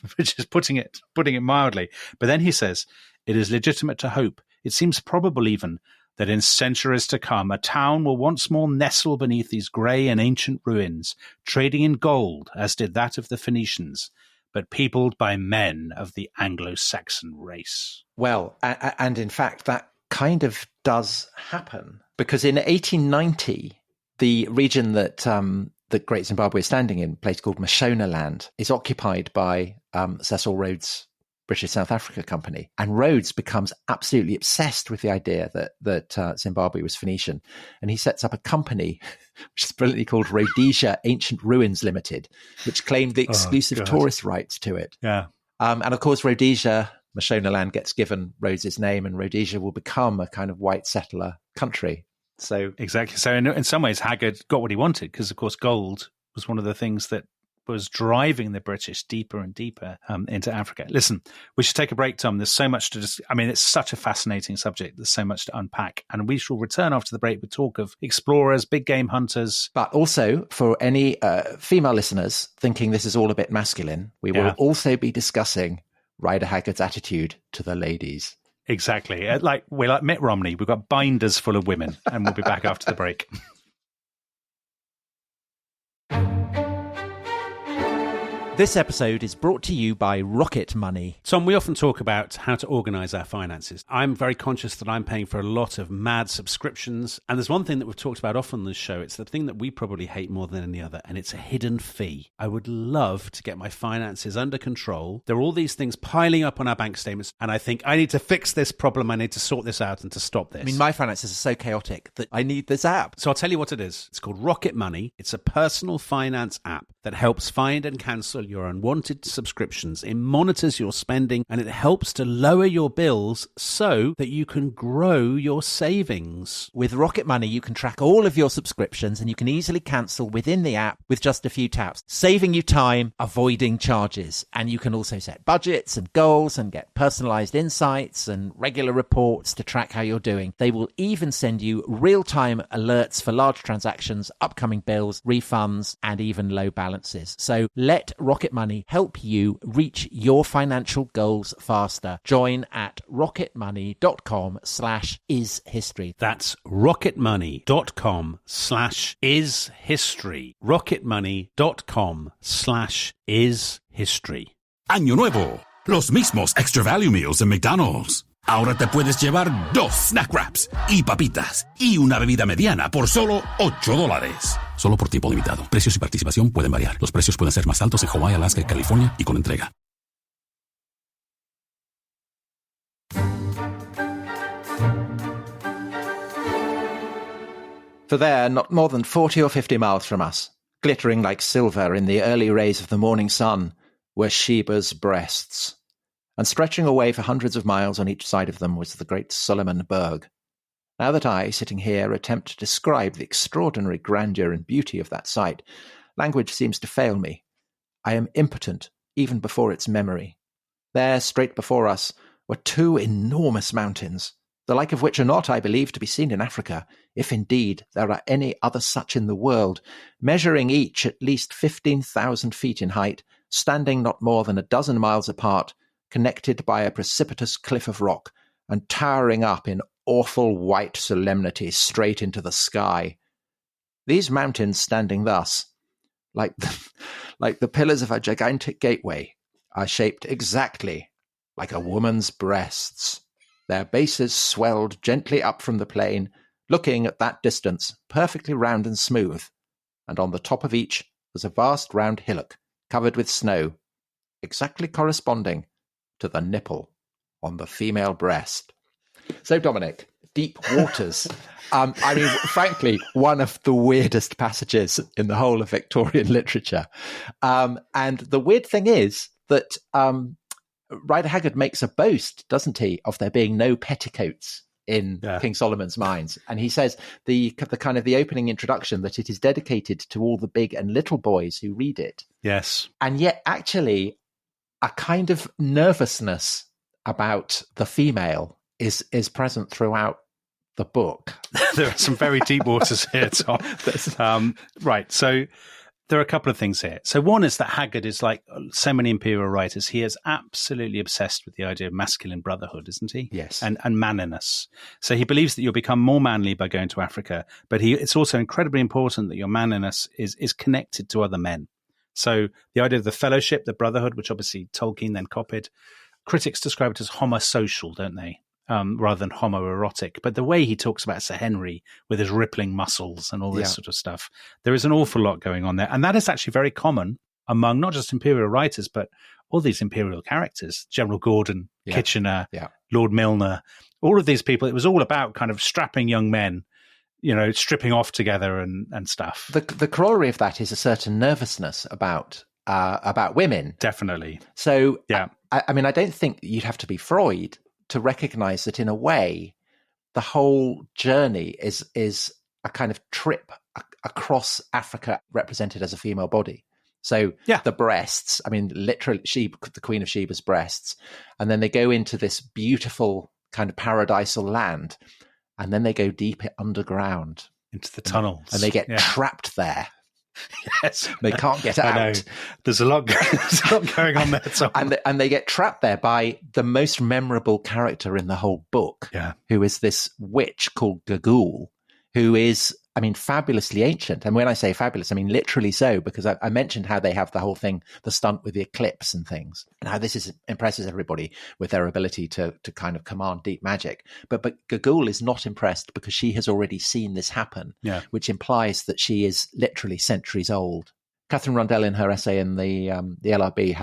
[SPEAKER 4] putting it mildly. But then he says, it is legitimate to hope. It seems probable even that in centuries to come, a town will once more nestle beneath these grey and ancient ruins, trading in gold, as did that of the Phoenicians, but peopled by men of the Anglo-Saxon race.
[SPEAKER 3] Well, and in fact, that kind of does happen, because in 1890, the region that Great Zimbabwe is standing in, a place called Mashonaland, is occupied by Cecil Rhodes' British South Africa Company. And Rhodes becomes absolutely obsessed with the idea that Zimbabwe was Phoenician. And he sets up a company, which is brilliantly called Rhodesia Ancient Ruins Limited, which claimed the exclusive tourist rights to it.
[SPEAKER 4] Yeah.
[SPEAKER 3] And of course, Rhodesia, Mashonaland, gets given Rhodes's name, and Rhodesia will become a kind of white settler country. So
[SPEAKER 4] exactly. So in some ways, Haggard got what he wanted, because, of course, gold was one of the things that was driving the British deeper and deeper into Africa. Listen, we should take a break, Tom. There's so much to just, I mean, it's such a fascinating subject. There's so much to unpack. And we shall return after the break with talk of explorers, big game hunters.
[SPEAKER 3] But also, for any female listeners thinking this is all a bit masculine, we will also be discussing Rider Haggard's attitude to the ladies.
[SPEAKER 4] Exactly. We're like Mitt Romney. We've got binders full of women, and we'll be back after the break.
[SPEAKER 5] This episode is brought to you by Rocket Money.
[SPEAKER 6] Tom, we often talk about how to organise our finances. I'm very conscious that I'm paying for a lot of mad subscriptions. And there's one thing that we've talked about often on this show. It's the thing that we probably hate more than any other, and it's a hidden fee. I would love to get my finances under control. There are all these things piling up on our bank statements, and I think I need to fix this problem. I need to sort this out and to stop this.
[SPEAKER 5] I mean, my finances are so chaotic that I need this app.
[SPEAKER 6] So I'll tell you what it is. It's called Rocket Money. It's a personal finance app that helps find and cancel your unwanted subscriptions. It monitors your spending, and it helps to lower your bills so that you can grow your savings.
[SPEAKER 5] With Rocket Money, you can track all of your subscriptions, and you can easily cancel within the app with just a few taps, saving you time, avoiding charges. And you can also set budgets and goals and get personalized insights and regular reports to track how you're doing. They will even send you real-time alerts for large transactions, upcoming bills, refunds, and even low balances. So let Rocket Money help you reach your financial goals faster. Join at rocketmoney.com/ishistory.
[SPEAKER 6] That's rocketmoney.com/ishistory. rocketmoney.com/ishistory.
[SPEAKER 7] Año nuevo, los mismos Extra Value Meals de McDonald's. Ahora te puedes llevar 2 snack wraps y papitas y una bebida mediana por solo $8. Solo por tiempo limitado. Precios y participación pueden variar. Los precios pueden ser más altos en Hawái, Alaska y California y con entrega.
[SPEAKER 3] For there, not more than 40 or 50 miles from us, glittering like silver in the early rays of the morning sun, were Sheba's breasts. And stretching away for hundreds of miles on each side of them was the great Solomon Berg. Now that I, sitting here, attempt to describe the extraordinary grandeur and beauty of that sight, language seems to fail me. I am impotent, even before its memory. There, straight before us, were 2 enormous mountains, the like of which are not, I believe, to be seen in Africa, if indeed there are any other such in the world, measuring each at least 15,000 feet in height, standing not more than a dozen miles apart, connected by a precipitous cliff of rock, and towering up in awful white solemnity straight into the sky. These mountains standing thus, like the pillars of a gigantic gateway, are shaped exactly like a woman's breasts. Their bases swelled gently up from the plain, looking at that distance perfectly round and smooth, and on the top of each was a vast round hillock covered with snow, exactly corresponding to the nipple on the female breast. So, Dominic, deep waters. I mean, frankly, one of the weirdest passages in the whole of Victorian literature. And the weird thing is that Rider Haggard makes a boast, doesn't he, of there being no petticoats in King Solomon's mines. And he says the kind of the opening introduction that it is dedicated to all the big and little boys who read it.
[SPEAKER 4] Yes.
[SPEAKER 3] And yet, actually, a kind of nervousness about the female is present throughout the book.
[SPEAKER 4] There are some very deep waters here, Tom. Right. So there are a couple of things here. So one is that Haggard is like so many imperial writers. He is absolutely obsessed with the idea of masculine brotherhood, isn't he?
[SPEAKER 3] Yes.
[SPEAKER 4] And manliness. So he believes that you'll become more manly by going to Africa, but it's also incredibly important that your manliness is connected to other men. So the idea of the fellowship, the brotherhood, which obviously Tolkien then copied, critics describe it as homosocial, don't they? Rather than homoerotic. But the way he talks about Sir Henry with his rippling muscles and all this sort of stuff, there is an awful lot going on there. And that is actually very common among not just Imperial writers, but all these Imperial characters, General Gordon, Kitchener, Lord Milner, all of these people. It was all about kind of strapping young men, stripping off together and stuff.
[SPEAKER 3] The corollary of that is a certain nervousness about women.
[SPEAKER 4] Definitely.
[SPEAKER 3] So, I mean, I don't think you'd have to be Freud to recognize that in a way, the whole journey is a kind of trip across Africa represented as a female body. So the breasts, I mean, literally the Queen of Sheba's breasts, and then they go into this beautiful kind of paradisal land, and then they go deep underground.
[SPEAKER 4] Into the tunnels.
[SPEAKER 3] And they get trapped there.
[SPEAKER 4] Yes.
[SPEAKER 3] They can't get out.
[SPEAKER 4] I know. There's a lot going on there. Tom.
[SPEAKER 3] And they get trapped there by the most memorable character in the whole book, who is this witch called Gagool, who is, I mean, fabulously ancient. And when I say fabulous, I mean literally so, because I mentioned how they have the whole thing, the stunt with the eclipse and things, and how this impresses everybody with their ability to kind of command deep magic. But Gagool is not impressed because she has already seen this happen, which implies that she is literally centuries old. Catherine Rundell, in her essay in the LRB,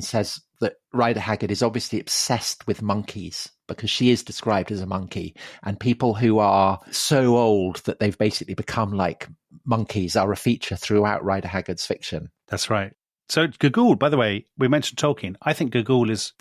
[SPEAKER 3] says that Rider Haggard is obviously obsessed with monkeys because she is described as a monkey, and people who are so old that they've basically become like monkeys are a feature throughout Rider Haggard's fiction.
[SPEAKER 4] That's right. So Gagool, by the way, we mentioned Tolkien. I think Gagool is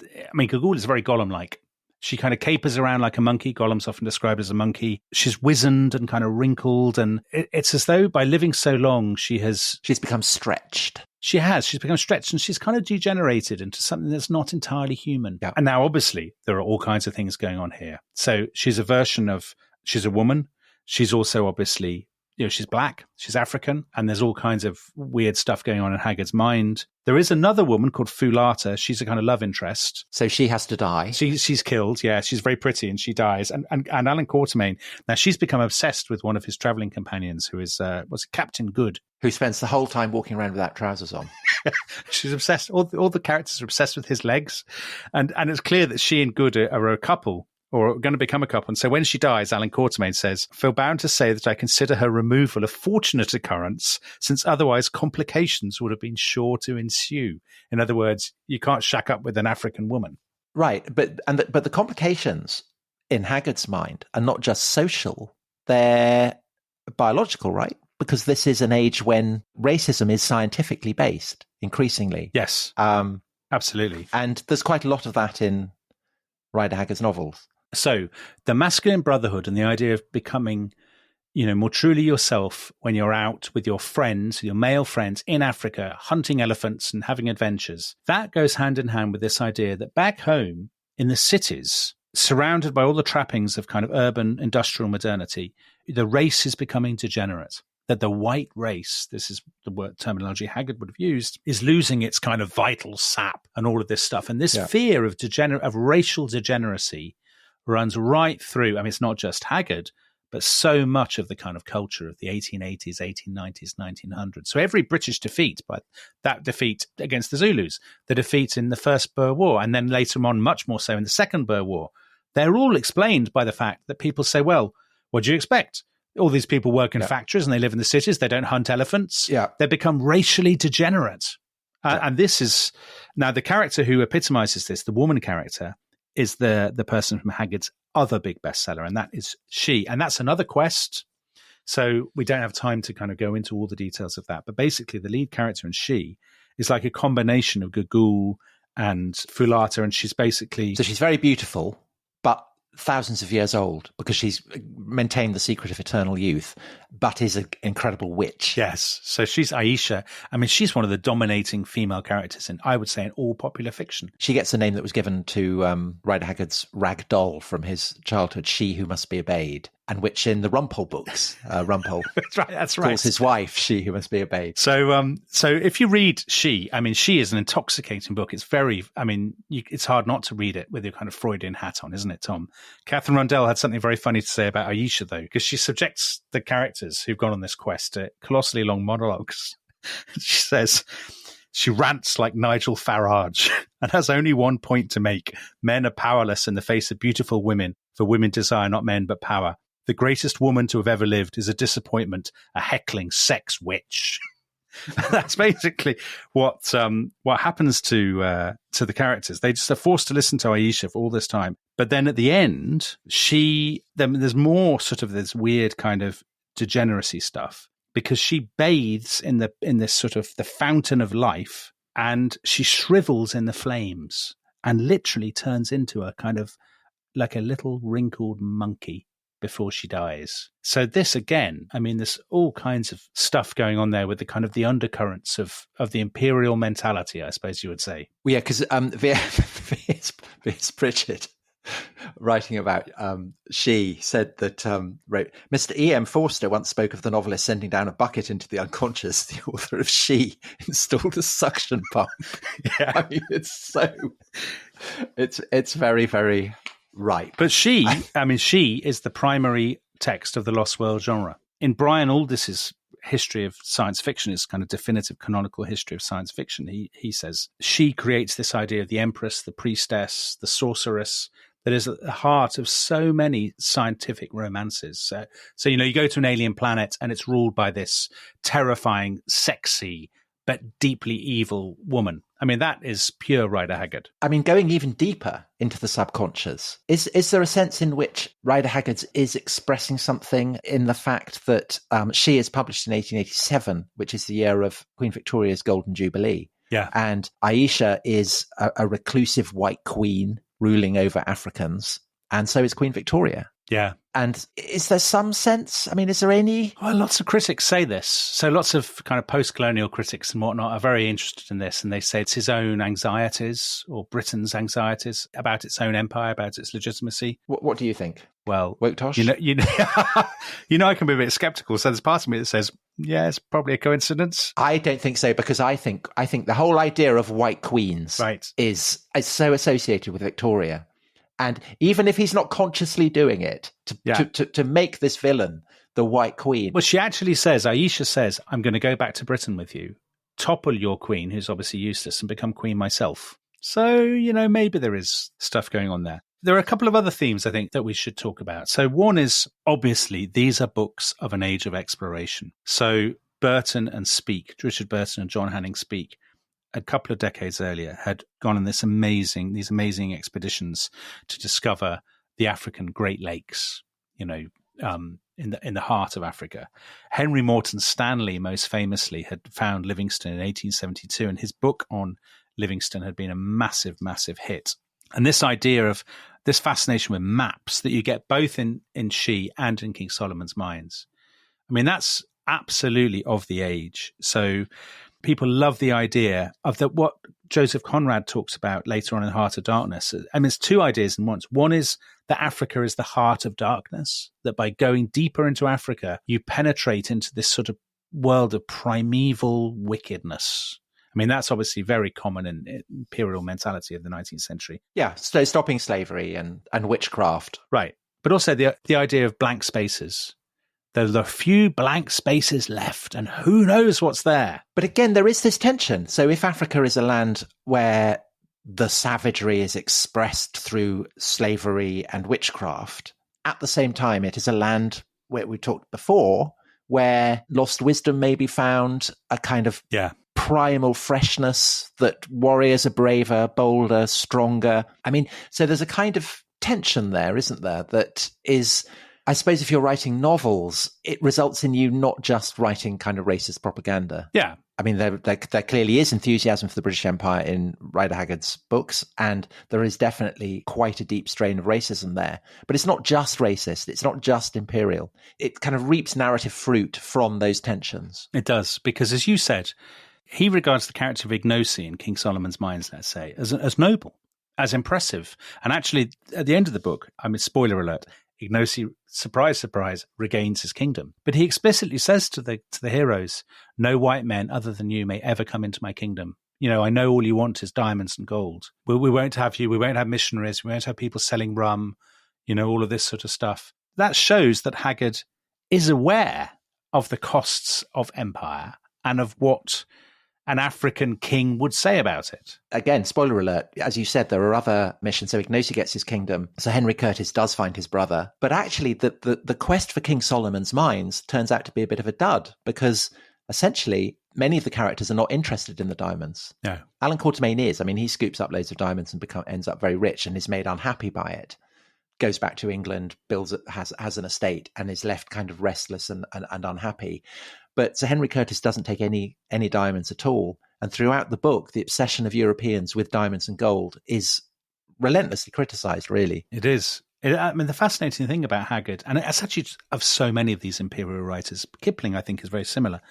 [SPEAKER 4] very Gollum-like. She kind of capers around like a monkey. Gollum's often described as a monkey. She's wizened and kind of wrinkled, and it's as though by living so long, she's
[SPEAKER 3] become stretched.
[SPEAKER 4] She's become stretched, and she's kind of degenerated into something that's not entirely human. Yeah. And now, obviously, there are all kinds of things going on here. So she's a woman. She's also obviously, she's black, she's African, and there's all kinds of weird stuff going on in Haggard's mind. There is another woman called Fulata. She's a kind of love interest.
[SPEAKER 3] So she has to die.
[SPEAKER 4] She's killed. Yeah, she's very pretty and she dies. And Allan Quartermain, now she's become obsessed with one of his traveling companions who is, Captain Good.
[SPEAKER 3] Who spends the whole time walking around without trousers on.
[SPEAKER 4] She's obsessed. All the characters are obsessed with his legs. And it's clear that she and Good are a couple, or going to become a couple. And so when she dies, Allan Quartermain says, "Feel bound to say that I consider her removal a fortunate occurrence, since otherwise complications would have been sure to ensue." In other words, you can't shack up with an African woman.
[SPEAKER 3] Right. But the complications in Haggard's mind are not just social, they're biological, right? Because this is an age when racism is scientifically based, increasingly.
[SPEAKER 4] Yes, absolutely.
[SPEAKER 3] And there's quite a lot of that in Rider Haggard's novels.
[SPEAKER 4] So the masculine brotherhood and the idea of becoming, more truly yourself when you're out with your friends, your male friends in Africa, hunting elephants and having adventures, that goes hand in hand with this idea that back home in the cities, surrounded by all the trappings of kind of urban industrial modernity, the race is becoming degenerate. That the white race, this is the word terminology Haggard would have used, is losing its kind of vital sap and all of this stuff. And this fear of racial degeneracy runs right through. I mean, it's not just Haggard, but so much of the kind of culture of the 1880s, 1890s, 1900s. So every British defeat, but that defeat against the Zulus, the defeat in the First Boer War, and then later on, much more so in the Second Boer War, they're all explained by the fact that people say, well, what do you expect? All these people work in factories and they live in the cities. They don't hunt elephants. Yeah. They become racially degenerate. And this is now the character who epitomizes this, the woman character, is the person from Haggard's other big bestseller, and that is She. And that's another quest. So we don't have time to kind of go into all the details of that. But basically, the lead character in She is like a combination of Gagool and Fulata, and she's basically...
[SPEAKER 3] So she's very beautiful, but thousands of years old because she's maintained the secret of eternal youth, but is an incredible witch.
[SPEAKER 4] Yes. So she's Aisha. I mean, she's one of the dominating female characters in, I would say, in all popular fiction.
[SPEAKER 3] She gets the name that was given to Rider Haggard's rag doll from his childhood, She Who Must Be Obeyed, and which in the Rumpole books, Rumpole
[SPEAKER 4] that's right.
[SPEAKER 3] calls his wife She Who Must Be Obeyed.
[SPEAKER 4] So if you read She, I mean, She is an intoxicating book. It's very, I mean, it's hard not to read it with your kind of Freudian hat on, isn't it, Tom? Catherine Rundell had something very funny to say about Aisha, though, because she subjects the characters who've gone on this quest to colossally long monologues. She says, she rants like Nigel Farage and has only one point to make. Men are powerless in the face of beautiful women, for women desire not men but power. The greatest woman to have ever lived is a disappointment, a heckling sex witch. That's basically what happens to the characters. They just are forced to listen to Aisha for all this time. But then at the end, there's more sort of this weird kind of degeneracy stuff, because she bathes in this sort of the fountain of life, and she shrivels in the flames and literally turns into a kind of like a little wrinkled monkey before she dies. So this again, I mean, there's all kinds of stuff going on there with the kind of the undercurrents of the imperial mentality, I suppose you would say.
[SPEAKER 3] Well, yeah, because V.S. Pritchard, writing about she said that wrote, Mr. E.M. Forster once spoke of the novelist sending down a bucket into the unconscious. The author of She installed a suction pump.
[SPEAKER 4] Yeah.
[SPEAKER 3] I mean, it's very, very right.
[SPEAKER 4] But She is the primary text of the Lost World genre. In Brian Aldiss's history of science fiction, his kind of definitive canonical history of science fiction, he says She creates this idea of the empress, the priestess, the sorceress, that is at the heart of so many scientific romances. So you go to an alien planet and it's ruled by this terrifying, sexy, but deeply evil woman. I mean, that is pure Rider Haggard.
[SPEAKER 3] I mean, going even deeper into the subconscious, is there a sense in which Rider Haggard is expressing something in the fact that She is published in 1887, which is the year of Queen Victoria's Golden Jubilee?
[SPEAKER 4] Yeah.
[SPEAKER 3] And Aisha is a reclusive white queen ruling over Africans, and so is Queen Victoria.
[SPEAKER 4] Yeah.
[SPEAKER 3] And is there some sense, I mean, is there any...
[SPEAKER 4] Well, lots of critics say this. So lots of kind of post-colonial critics and whatnot are very interested in this, and they say it's his own anxieties, or Britain's anxieties, about its own empire, about its legitimacy.
[SPEAKER 3] What do you think?
[SPEAKER 4] Well,
[SPEAKER 3] Woktosh?
[SPEAKER 4] I can be a bit skeptical. So there's part of me that says, yeah, it's probably a coincidence.
[SPEAKER 3] I don't think so, because I think the whole idea of white queens is so associated with Victoria. And even if he's not consciously doing it, to make this villain the White Queen.
[SPEAKER 4] Well, Aisha says, I'm going to go back to Britain with you, topple your queen, who's obviously useless, and become queen myself. So, maybe there is stuff going on there. There are a couple of other themes, I think, that we should talk about. So one is, obviously, these are books of an age of exploration. So Burton and Speke, Richard Burton and John Hanning Speke, a couple of decades earlier, had gone on these amazing expeditions to discover the African Great Lakes, in the heart of Africa. Henry Morton Stanley, most famously, had found Livingstone in 1872, and his book on Livingstone had been a massive, massive hit. And this idea of this fascination with maps that you get both in She and in King Solomon's Mines, I mean, that's absolutely of the age. So people love the idea of what Joseph Conrad talks about later on in Heart of Darkness. I mean, it's two ideas in one. One is that Africa is the heart of darkness, that by going deeper into Africa, you penetrate into this sort of world of primeval wickedness. I mean, that's obviously very common in imperial mentality of the 19th century.
[SPEAKER 3] Yeah, so stopping slavery and witchcraft.
[SPEAKER 4] Right. But also the idea of blank spaces. There are a few blank spaces left, and who knows what's there.
[SPEAKER 3] But again, there is this tension. So if Africa is a land where the savagery is expressed through slavery and witchcraft, at the same time, it is a land where we talked before, where lost wisdom may be found, a kind of primal freshness, that warriors are braver, bolder, stronger. I mean, so there's a kind of tension there, isn't there, that is... I suppose if you're writing novels, it results in you not just writing kind of racist propaganda.
[SPEAKER 4] Yeah.
[SPEAKER 3] I mean, there clearly is enthusiasm for the British Empire in Rider Haggard's books, and there is definitely quite a deep strain of racism there. But it's not just racist. It's not just imperial. It kind of reaps narrative fruit from those tensions.
[SPEAKER 4] It does, because as you said, he regards the character of Ignosi in King Solomon's Mines, let's say, as noble, as impressive. And actually, at the end of the book, I mean, spoiler alert, Ignosi, surprise, surprise, regains his kingdom. But he explicitly says to the heroes, no white men other than you may ever come into my kingdom. I know all you want is diamonds and gold. We won't have you. We won't have missionaries. We won't have people selling rum, all of this sort of stuff. That shows that Haggard is aware of the costs of empire and of what an African king would say about it.
[SPEAKER 3] Again, spoiler alert, as you said, there are other missions. So Ignosi gets his kingdom. So Henry Curtis does find his brother. But actually, the quest for King Solomon's Mines turns out to be a bit of a dud, because essentially many of the characters are not interested in the diamonds.
[SPEAKER 4] No.
[SPEAKER 3] Allan Quartermain is. I mean, he scoops up loads of diamonds and ends up very rich and is made unhappy by it. Goes back to England, has an estate, and is left kind of restless and unhappy. But Sir Henry Curtis doesn't take any diamonds at all. And throughout the book, the obsession of Europeans with diamonds and gold is relentlessly criticised, really.
[SPEAKER 4] It is. I mean, the fascinating thing about Haggard, and it's actually of so many of these imperial writers, Kipling, I think, is very similar,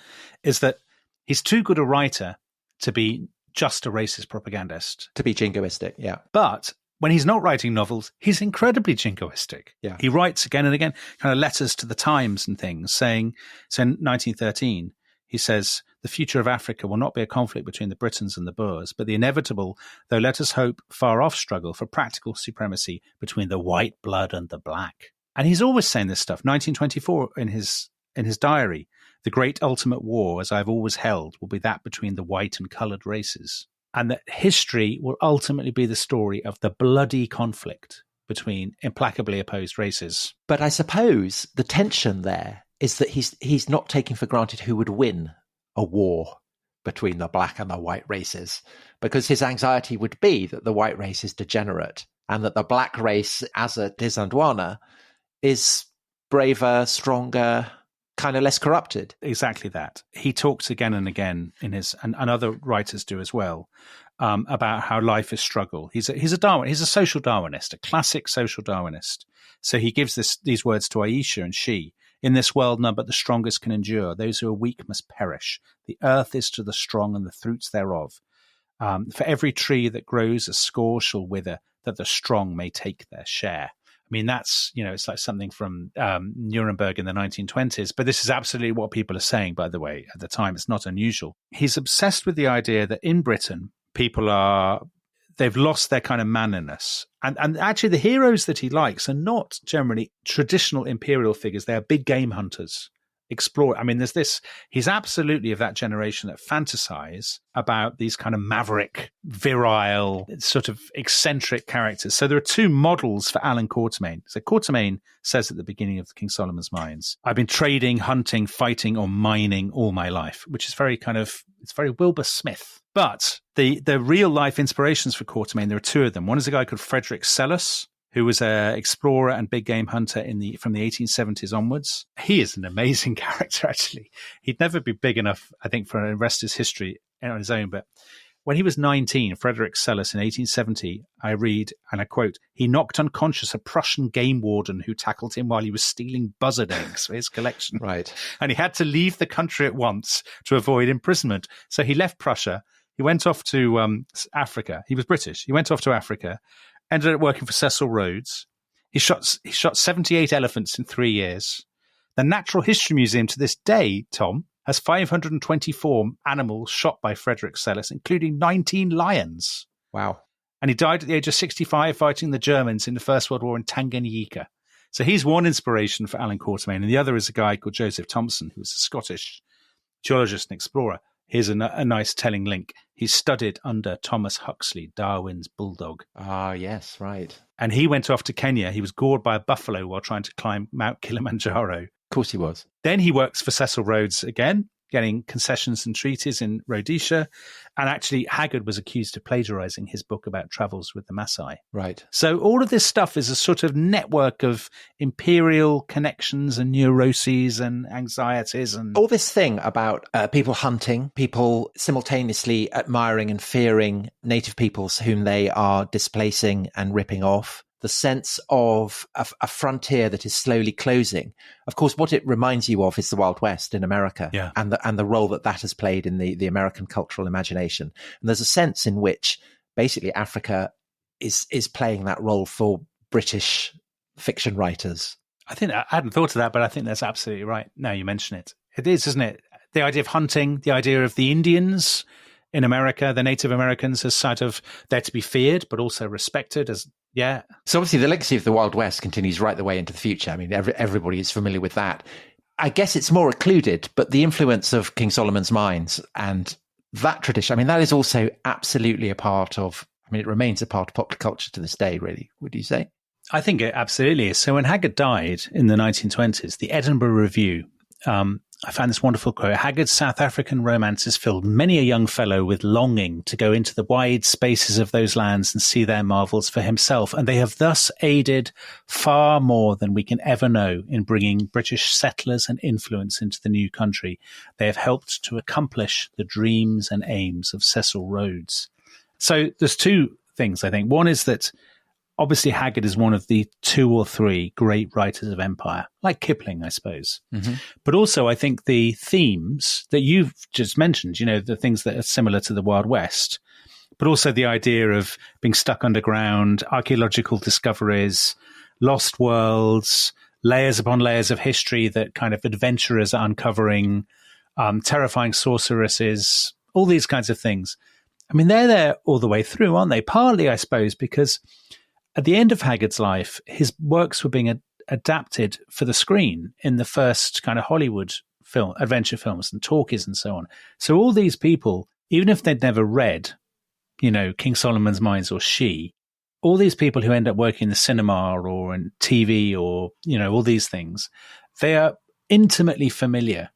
[SPEAKER 4] is that he's too good a writer to be just a racist propagandist.
[SPEAKER 3] To be jingoistic, yeah.
[SPEAKER 4] But when he's not writing novels, he's incredibly jingoistic.
[SPEAKER 3] Yeah.
[SPEAKER 4] He writes again and again kind of letters to the Times and things saying, so in 1913, he says, the future of Africa will not be a conflict between the Britons and the Boers, but the inevitable, though let us hope, far-off struggle for practical supremacy between the white blood and the black. And he's always saying this stuff. 1924, in his diary, the great ultimate war, as I've always held, will be that between the white and coloured races. And that history will ultimately be the story of the bloody conflict between implacably opposed races.
[SPEAKER 3] But I suppose the tension there is that he's not taking for granted who would win a war between the black and the white races, because his anxiety would be that the white race is degenerate and that the black race, as a Desandwana, is braver, stronger, kind of less corrupted.
[SPEAKER 4] Exactly that. He talks again and again in his, and other writers do as well, about how life is struggle. He's a social Darwinist, a classic social Darwinist. So he gives these words to Aisha and she. In this world, none but the strongest can endure. Those who are weak must perish. The earth is to the strong and the fruits thereof. For every tree that grows, a score shall wither, that the strong may take their share. I mean, that's, it's like something from Nuremberg in the 1920s, but this is absolutely what people are saying, by the way, at the time. It's not unusual. He's obsessed with the idea that in Britain, they've lost their kind of manliness. And actually the heroes that he likes are not generally traditional imperial figures. They are big game hunters, explore. I mean, he's absolutely of that generation that fantasize about these kind of maverick, virile, sort of eccentric characters. So there are two models for Allan Quartermain. So Quartermain says at the beginning of King Solomon's Mines, I've been trading, hunting, fighting, or mining all my life, which is it's very Wilbur Smith. But the real life inspirations for Quartermain, there are two of them. One is a guy called Frederick Selous, who was an explorer and big game hunter from the 1870s onwards. He is an amazing character, actually. He'd never be big enough, I think, for the rest of his history on his own. But when he was 19, Frederick Selous in 1870, I read, and I quote, he knocked unconscious a Prussian game warden who tackled him while he was stealing buzzard eggs for his collection.
[SPEAKER 3] Right.
[SPEAKER 4] And he had to leave the country at once to avoid imprisonment. So he left Prussia. He went off to Africa. He was British. He went off to Africa, ended up working for Cecil Rhodes. He shot 78 elephants in 3 years. The Natural History Museum to this day, Tom, has 524 animals shot by Frederick Selous, including 19 lions.
[SPEAKER 3] Wow.
[SPEAKER 4] And he died at the age of 65 fighting the Germans in the First World War in Tanganyika. So he's one inspiration for Allan Quartermain, and the other is a guy called Joseph Thomson, who was a Scottish geologist and explorer. Here's a nice telling link. He studied under Thomas Huxley, Darwin's bulldog.
[SPEAKER 3] Ah, yes, right.
[SPEAKER 4] And he went off to Kenya. He was gored by a buffalo while trying to climb Mount Kilimanjaro.
[SPEAKER 3] Of course he was.
[SPEAKER 4] Then he works for Cecil Rhodes again, getting concessions and treaties in Rhodesia. And actually, Haggard was accused of plagiarizing his book about travels with the Maasai.
[SPEAKER 3] Right.
[SPEAKER 4] So all of this stuff is a sort of network of imperial connections and neuroses and anxieties. And
[SPEAKER 3] all this thing about people hunting, people simultaneously admiring and fearing native peoples whom they are displacing and ripping off. The sense of a frontier that is slowly closing. Of course, what it reminds you of is the Wild West in America,
[SPEAKER 4] yeah,
[SPEAKER 3] and the role that has played in the American cultural imagination. And there's a sense in which basically Africa is playing that role for British fiction writers.
[SPEAKER 4] I think I hadn't thought of that, but I think that's absolutely right. Now you mention it. It is, isn't it? The idea of hunting, the idea of the Indians in America, the Native Americans as sort of they're to be feared, but also respected as, yeah.
[SPEAKER 3] So obviously the legacy of the Wild West continues right the way into the future. I mean, everybody is familiar with that. I guess it's more occluded, but the influence of King Solomon's Mines and that tradition, I mean, that is also absolutely a part of, it remains a part of popular culture to this day, really, would you say?
[SPEAKER 4] I think it absolutely is. So when Haggard died in the 1920s, the Edinburgh Review I found this wonderful quote. Haggard's South African romances filled many a young fellow with longing to go into the wide spaces of those lands and see their marvels for himself, and they have thus aided far more than we can ever know in bringing British settlers and influence into the new country. They have helped to accomplish the dreams and aims of Cecil Rhodes. So there's two things, I think. One is that obviously Haggard is one of the 2 or 3 great writers of empire, like Kipling, I suppose. Mm-hmm. But also I think the themes that you've just mentioned, the things that are similar to the Wild West, but also the idea of being stuck underground, archaeological discoveries, lost worlds, layers upon layers of history that kind of adventurers are uncovering, terrifying sorceresses, all these kinds of things. I mean, they're there all the way through, aren't they? Partly, I suppose, because at the end of Haggard's life, his works were being adapted for the screen in the first kind of Hollywood film, adventure films and talkies and so on. So all these people, even if they'd never read, King Solomon's Mines or She, all these people who end up working in the cinema or in TV or, all these things, they are intimately familiar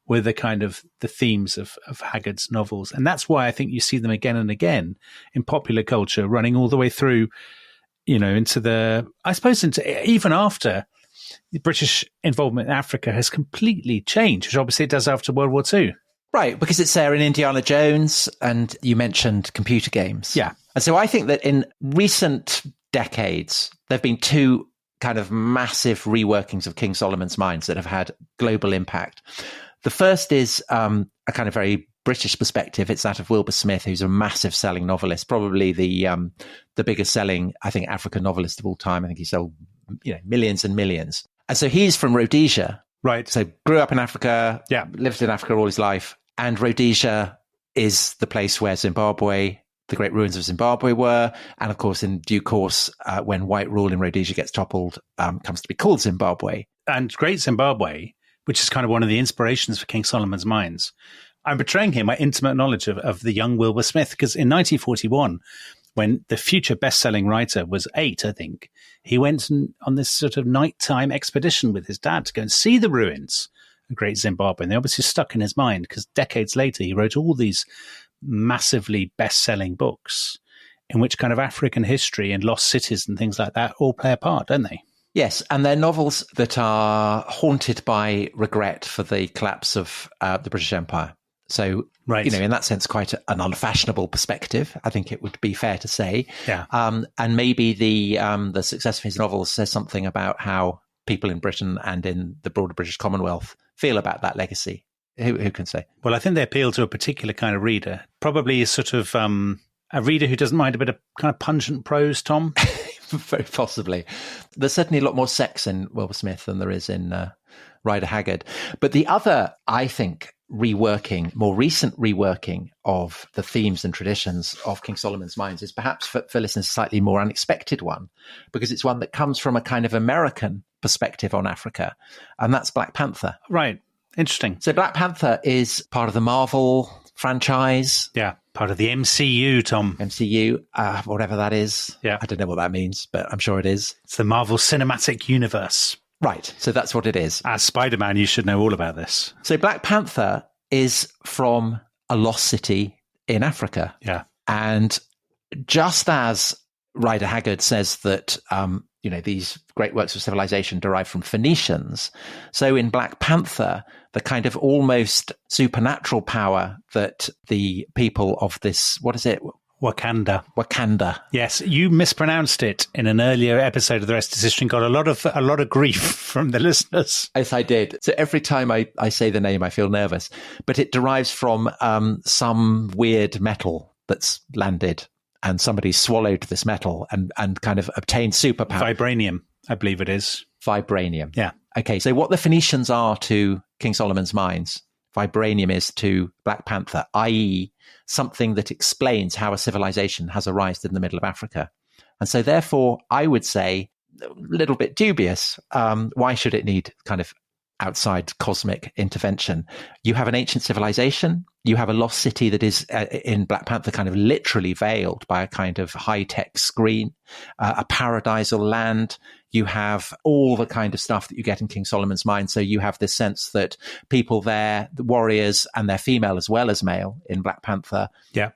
[SPEAKER 4] with the kind of the themes of Haggard's novels. And that's why I think you see them again and again in popular culture, running all the way through into even after the British involvement in Africa has completely changed, which obviously it does after World War II.
[SPEAKER 3] Right, because it's there in Indiana Jones, and you mentioned computer games.
[SPEAKER 4] Yeah.
[SPEAKER 3] And so I think that in recent decades, there have been 2 kind of massive reworkings of King Solomon's Mines that have had global impact. The first is a kind of very British perspective. It's that of Wilbur Smith, who's a massive selling novelist, probably the biggest selling, I think, African novelist of all time. I think he sold millions and millions. And so he's from Rhodesia.
[SPEAKER 4] Right.
[SPEAKER 3] So grew up in Africa, lived in Africa all his life. And Rhodesia is the place where Zimbabwe, the great ruins of Zimbabwe were. And of course, in due course, when white rule in Rhodesia gets toppled, comes to be called Zimbabwe.
[SPEAKER 4] And Great Zimbabwe, which is kind of one of the inspirations for King Solomon's Mines. I'm betraying here my intimate knowledge of the young Wilbur Smith, because in 1941, when the future best-selling writer was 8, I think, he went on this sort of nighttime expedition with his dad to go and see the ruins of Great Zimbabwe. And they obviously stuck in his mind because decades later, he wrote all these massively best-selling books in which kind of African history and lost cities and things like that all play a part, don't they?
[SPEAKER 3] Yes, and they're novels that are haunted by regret for the collapse of the British Empire. So,
[SPEAKER 4] right.
[SPEAKER 3] In that sense, quite an unfashionable perspective, I think it would be fair to say.
[SPEAKER 4] Yeah.
[SPEAKER 3] And maybe the success of his novels says something about how people in Britain and in the broader British Commonwealth feel about that legacy. Who can say? Well,
[SPEAKER 4] I think they appeal to a particular kind of reader, probably a sort of a reader who doesn't mind a bit of kind of pungent prose, Tom.
[SPEAKER 3] Very possibly. There's certainly a lot more sex in Wilbur Smith than there is in Rider Haggard. But the other, I think, more recent reworking of the themes and traditions of King Solomon's Mines is perhaps for listeners a slightly more unexpected one, because it's one that comes from a kind of American perspective on Africa, and that's Black Panther.
[SPEAKER 4] Right. Interesting.
[SPEAKER 3] So Black Panther is part of the Marvel franchise.
[SPEAKER 4] Yeah, part of the MCU, Tom.
[SPEAKER 3] MCU, whatever that is.
[SPEAKER 4] Yeah.
[SPEAKER 3] I don't know what that means, but I'm sure it is.
[SPEAKER 4] It's the Marvel Cinematic Universe.
[SPEAKER 3] Right, so that's what it is.
[SPEAKER 4] As Spider-Man, you should know all about this.
[SPEAKER 3] So Black Panther is from a lost city in Africa.
[SPEAKER 4] Yeah.
[SPEAKER 3] And just as Rider Haggard says that, these great works of civilization derive from Phoenicians, so in Black Panther, the kind of almost supernatural power that the people of this, what is it? Wakanda.
[SPEAKER 4] Yes, you mispronounced it in an earlier episode of The Rest is History and got a lot of grief from the listeners.
[SPEAKER 3] Yes, I did. So every time I say the name, I feel nervous. But it derives from some weird metal that's landed, and somebody swallowed this metal and kind of obtained superpower.
[SPEAKER 4] Vibranium, I believe it is.
[SPEAKER 3] Vibranium.
[SPEAKER 4] Yeah.
[SPEAKER 3] Okay, so what the Phoenicians are to King Solomon's Mines, vibranium is to Black Panther, i.e., something that explains how a civilization has arisen in the middle of Africa. And so therefore, I would say, a little bit dubious, why should it need kind of outside cosmic intervention? You have an ancient civilization, you have a lost city that is in Black Panther kind of literally veiled by a kind of high-tech screen, a paradisal land. You have all the kind of stuff that you get in King Solomon's Mines. So you have this sense that people there, the warriors, and they're female as well as male in Black Panther,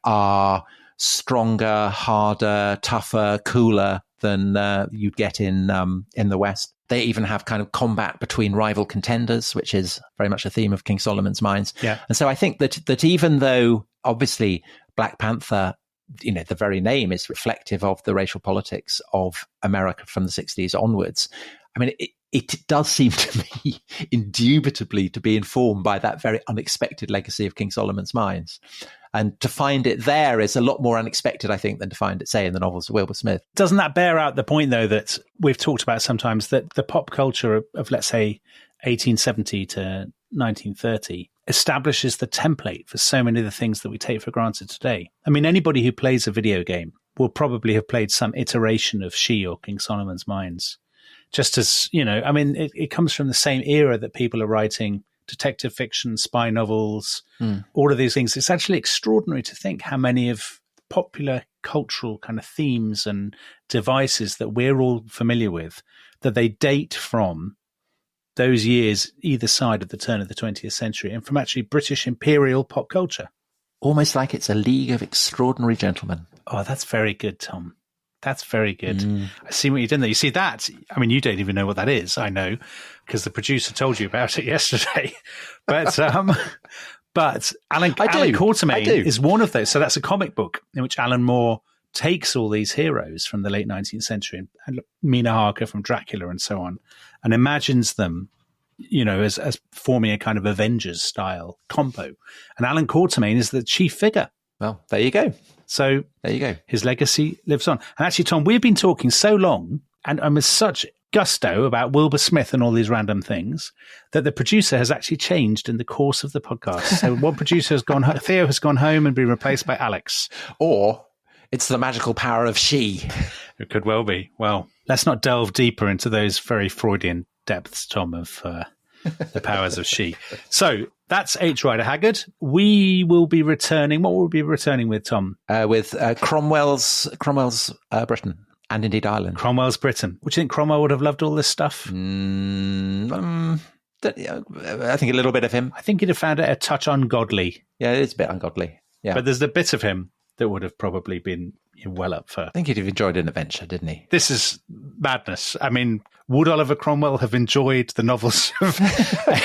[SPEAKER 3] are stronger, harder, tougher, cooler than you'd get in the West. They even have kind of combat between rival contenders, which is very much a theme of King Solomon's Mines. Yeah. And so I think that even though obviously Black Panther, the very name is reflective of the racial politics of America from the 60s onwards, I mean, it does seem to me indubitably to be informed by that very unexpected legacy of King Solomon's Mines. And to find it there is a lot more unexpected, I think, than to find it, say, in the novels of Wilbur Smith.
[SPEAKER 4] Doesn't that bear out the point, though, that we've talked about sometimes, that the pop culture of let's say, 1870 to 1930 establishes the template for so many of the things that we take for granted today? I mean, anybody who plays a video game will probably have played some iteration of She or King Solomon's Mines. Just as, I mean, it comes from the same era that people are writing detective fiction, spy novels, all of these things. It's actually extraordinary to think how many of popular cultural kind of themes and devices that we're all familiar with, that they date from those years either side of the turn of the 20th century and from actually British imperial pop culture.
[SPEAKER 3] Almost like it's a league of extraordinary gentlemen.
[SPEAKER 4] Oh, that's very good, Tom. That's very good. I see what you've done there. You see that? I mean, you don't even know what that is. I know, because the producer told you about it yesterday. But Allan Quartermain is one of those. So that's a comic book in which Alan Moore takes all these heroes from the late 19th century, and Mina Harker from Dracula and so on, and imagines them, as forming a kind of Avengers-style combo. And Allan Quartermain is the chief figure.
[SPEAKER 3] Well, there you go.
[SPEAKER 4] So
[SPEAKER 3] there you go.
[SPEAKER 4] His legacy lives on. And actually, Tom, we've been talking so long and with such gusto about Wilbur Smith and all these random things that the producer has actually changed in the course of the podcast. So one producer has gone, Theo has gone home and been replaced by Alex.
[SPEAKER 3] Or it's the magical power of she.
[SPEAKER 4] It could well be. Well, let's not delve deeper into those very Freudian depths, Tom, of the powers of she. So that's H. Rider Haggard. We will be returning. What will we be returning with, Tom?
[SPEAKER 3] With Cromwell's Britain and indeed Ireland.
[SPEAKER 4] Cromwell's Britain. Would you think Cromwell would have loved all this stuff?
[SPEAKER 3] I think a little bit of him.
[SPEAKER 4] I think he'd have found it a touch ungodly.
[SPEAKER 3] Yeah, it's a bit ungodly. Yeah,
[SPEAKER 4] but there's the bit of him that would have probably been well up for.
[SPEAKER 3] I think he'd have enjoyed an adventure, didn't he?
[SPEAKER 4] This is madness. I mean, would Oliver Cromwell have enjoyed the novels of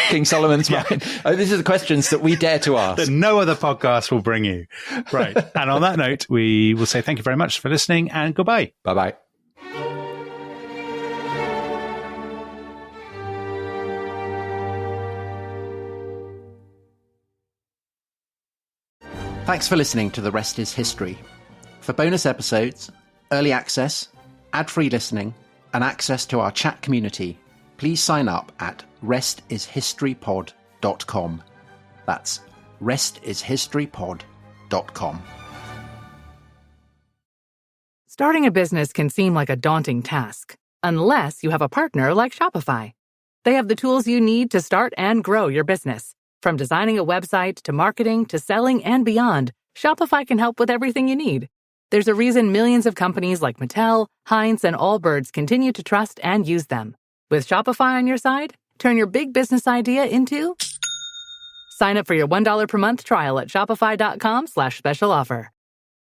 [SPEAKER 3] King Solomon's Mine? Oh, these are the questions that we dare to ask.
[SPEAKER 4] That no other podcast will bring you. Right. And on that note, we will say thank you very much for listening and goodbye.
[SPEAKER 3] Bye-bye. Thanks for listening to The Rest is History. For bonus episodes, early access, ad-free listening, and access to our chat community, please sign up at restishistorypod.com. That's restishistorypod.com.
[SPEAKER 2] Starting a business can seem like a daunting task, unless you have a partner like Shopify. They have the tools you need to start and grow your business. From designing a website to marketing to selling and beyond, Shopify can help with everything you need. There's a reason millions of companies like Mattel, Heinz, and Allbirds continue to trust and use them. With Shopify on your side, turn your big business idea into... Sign up for your $1 per month trial at shopify.com/special offer.